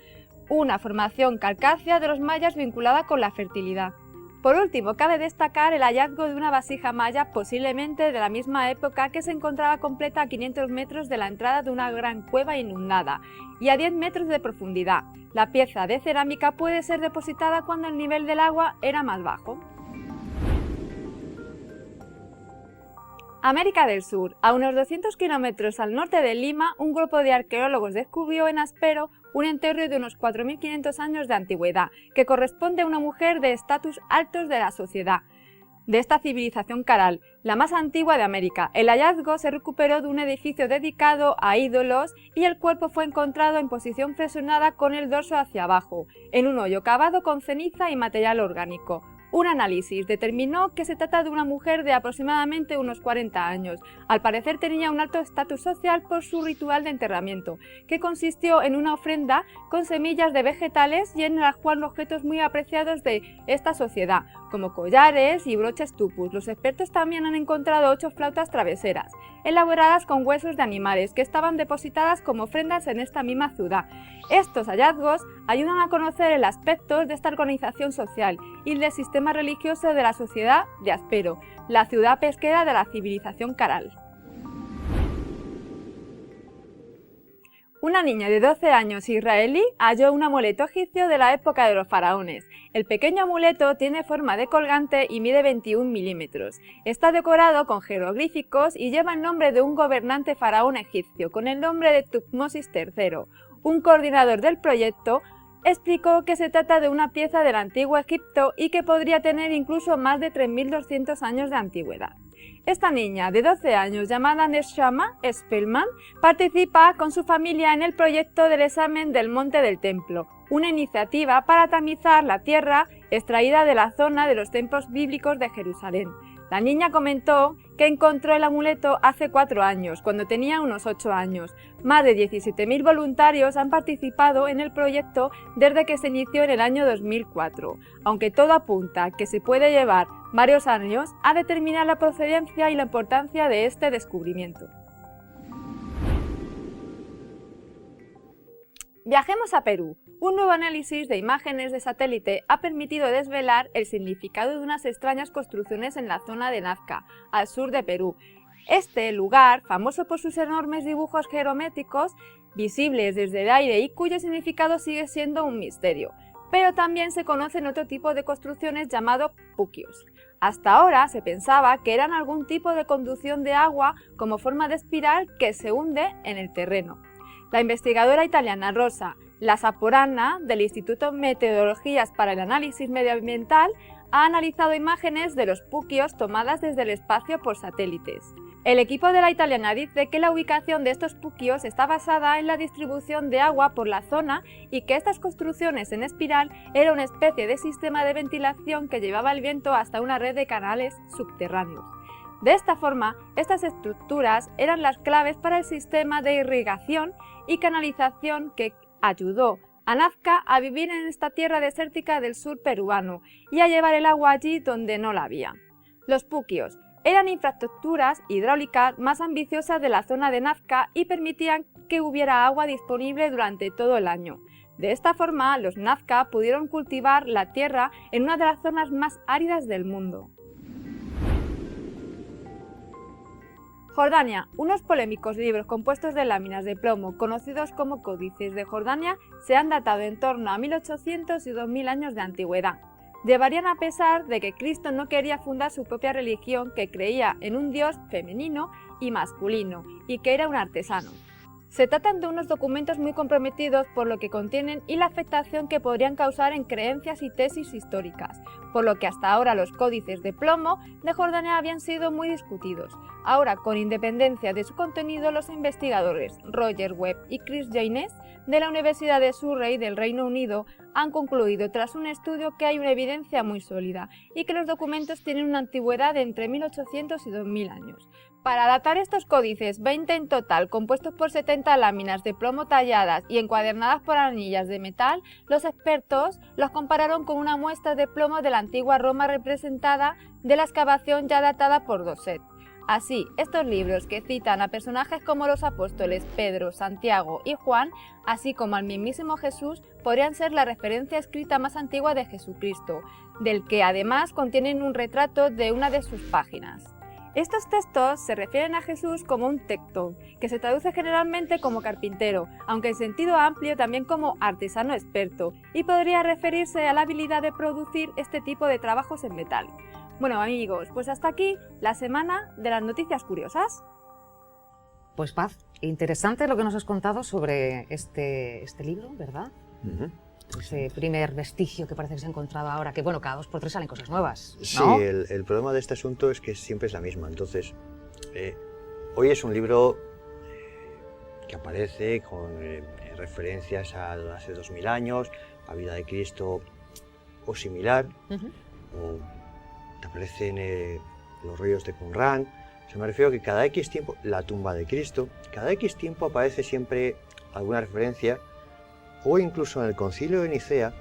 una formación calcácea de los mayas vinculada con la fertilidad. Por último, cabe destacar el hallazgo de una vasija maya, posiblemente de la misma época, que se encontraba completa a 500 metros de la entrada de una gran cueva inundada y a 10 metros de profundidad. La pieza de cerámica puede ser depositada cuando el nivel del agua era más bajo. América del Sur. A unos 200 kilómetros al norte de Lima, un grupo de arqueólogos descubrió en Aspero un entierro de unos 4.500 años de antigüedad, que corresponde a una mujer de estatus altos de la sociedad de esta civilización caral, la más antigua de América. El hallazgo se recuperó de un edificio dedicado a ídolos y el cuerpo fue encontrado en posición flexionada con el dorso hacia abajo, en un hoyo cavado con ceniza y material orgánico. Un análisis determinó que se trata de una mujer de aproximadamente unos 40 años. Al parecer tenía un alto estatus social por su ritual de enterramiento, que consistió en una ofrenda con semillas de vegetales y en la cual objetos muy apreciados de esta sociedad, como collares y broches tupus. Los expertos también han encontrado 8 flautas traveseras, elaboradas con huesos de animales, que estaban depositadas como ofrendas en esta misma ciudad. Estos hallazgos ayudan a conocer el aspecto de esta organización social y del sistema religioso de la sociedad de Aspero, la ciudad pesquera de la civilización caral. Una niña de 12 años israelí halló un amuleto egipcio de la época de los faraones. El pequeño amuleto tiene forma de colgante y mide 21 milímetros. Está decorado con jeroglíficos y lleva el nombre de un gobernante faraón egipcio, con el nombre de Tutmosis III. Un coordinador del proyecto explicó que se trata de una pieza del antiguo Egipto y que podría tener incluso más de 3.200 años de antigüedad. Esta niña de 12 años, llamada Neshama Spellman, participa con su familia en el proyecto del examen del Monte del Templo, una iniciativa para tamizar la tierra extraída de la zona de los templos bíblicos de Jerusalén. La niña comentó que encontró el amuleto hace 4 años, cuando tenía unos 8 años. Más de 17.000 voluntarios han participado en el proyecto desde que se inició en el año 2004, aunque todo apunta a que se puede llevar varios años a determinar la procedencia y la importancia de este descubrimiento. Viajemos a Perú. Un nuevo análisis de imágenes de satélite ha permitido desvelar el significado de unas extrañas construcciones en la zona de Nazca, al sur de Perú. Este lugar, famoso por sus enormes dibujos geométricos, visibles desde el aire y cuyo significado sigue siendo un misterio. Pero también se conocen otro tipo de construcciones llamados puquios. Hasta ahora se pensaba que eran algún tipo de conducción de agua como forma de espiral que se hunde en el terreno. La investigadora italiana Rosa Lasaporana del Instituto de Meteorologías para el Análisis Medioambiental ha analizado imágenes de los puquios tomadas desde el espacio por satélites. El equipo de la italiana dice que la ubicación de estos puquios está basada en la distribución de agua por la zona y que estas construcciones en espiral era una especie de sistema de ventilación que llevaba el viento hasta una red de canales subterráneos. De esta forma, estas estructuras eran las claves para el sistema de irrigación y canalización que ayudó a Nazca a vivir en esta tierra desértica del sur peruano y a llevar el agua allí donde no la había. Los puquios eran infraestructuras hidráulicas más ambiciosas de la zona de Nazca y permitían que hubiera agua disponible durante todo el año. De esta forma, los Nazca pudieron cultivar la tierra en una de las zonas más áridas del mundo. Jordania. Unos polémicos libros compuestos de láminas de plomo, conocidos como códices de Jordania, se han datado en torno a 1800 y 2000 años de antigüedad. Llevarían a pesar de que Cristo no quería fundar su propia religión, que creía en un Dios femenino y masculino, y que era un artesano. Se tratan de unos documentos muy comprometidos por lo que contienen y la afectación que podrían causar en creencias y tesis históricas, por lo que hasta ahora los códices de plomo de Jordania habían sido muy discutidos. Ahora, con independencia de su contenido, los investigadores Roger Webb y Chris Janes de la Universidad de Surrey del Reino Unido han concluido tras un estudio que hay una evidencia muy sólida y que los documentos tienen una antigüedad de entre 1800 y 2000 años. Para datar estos códices, 20 en total, compuestos por 70 láminas de plomo talladas y encuadernadas por anillas de metal, los expertos los compararon con una muestra de plomo de la antigua Roma representada de la excavación ya datada por Dosset. Así, estos libros que citan a personajes como los apóstoles Pedro, Santiago y Juan, así como al mismísimo Jesús, podrían ser la referencia escrita más antigua de Jesucristo, del que además contienen un retrato de una de sus páginas. Estos textos se refieren a Jesús como un tectón, que se traduce generalmente como carpintero, aunque en sentido amplio también como artesano experto, y podría referirse a la habilidad de producir este tipo de trabajos en metal. Bueno amigos, pues hasta aquí la semana de las noticias curiosas.
Pues Paz, interesante lo que nos has contado sobre este libro, ¿verdad? Ese primer vestigio que parece que se ha encontrado ahora, que bueno, cada 2x3 salen cosas nuevas, ¿no?
Sí, el problema de este asunto es que siempre es la misma. Entonces, hoy es un libro que aparece con referencias a hace 2000 años, a vida de Cristo o similar, o te aparecen los ríos de Qumran. O sea, me refiero a que cada X tiempo, la tumba de Cristo, cada X tiempo aparece siempre alguna referencia, o incluso en el Concilio de Nicea,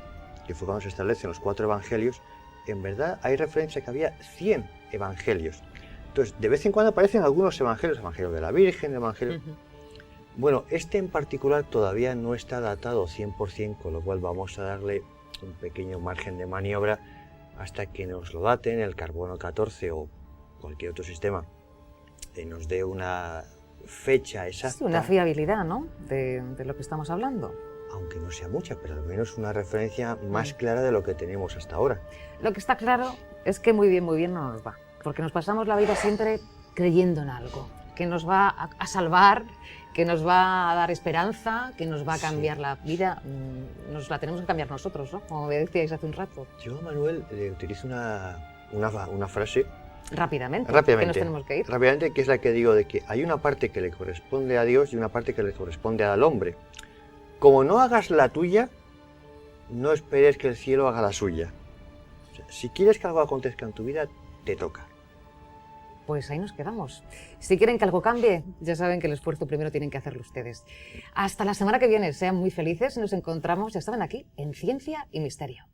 que fue cuando se establecen los 4 evangelios, en verdad hay referencia que había 100 evangelios. Entonces, de vez en cuando aparecen algunos evangelios, evangelio de la Virgen, evangelio... Bueno, este en particular todavía no está datado 100%, con lo cual vamos a darle un pequeño margen de maniobra hasta que nos lo daten, el carbono 14 o cualquier otro sistema, nos dé una fecha exacta.
Sí, una fiabilidad, ¿no?, de lo que estamos hablando.
Aunque no sea mucha, pero al menos una referencia más clara de lo que tenemos hasta ahora.
Lo que está claro es que muy bien no nos va, porque nos pasamos la vida siempre creyendo en algo, que nos va a salvar, que nos va a dar esperanza, que nos va a cambiar la vida. Nos la tenemos que cambiar nosotros, ¿no?, como me decíais hace un rato.
Yo, Manuel, le utilizo una frase...
Rápidamente, que nos tenemos que ir.
Rápidamente, que es la que digo de que hay una parte que le corresponde a Dios y una parte que le corresponde al hombre. Como no hagas la tuya, no esperes que el cielo haga la suya. O sea, si quieres que algo acontezca en tu vida, te toca.
Pues ahí nos quedamos. Si quieren que algo cambie, ya saben que el esfuerzo primero tienen que hacerlo ustedes. Hasta la semana que viene, sean muy felices. Nos encontramos, ya saben, aquí en Ciencia y Misterio.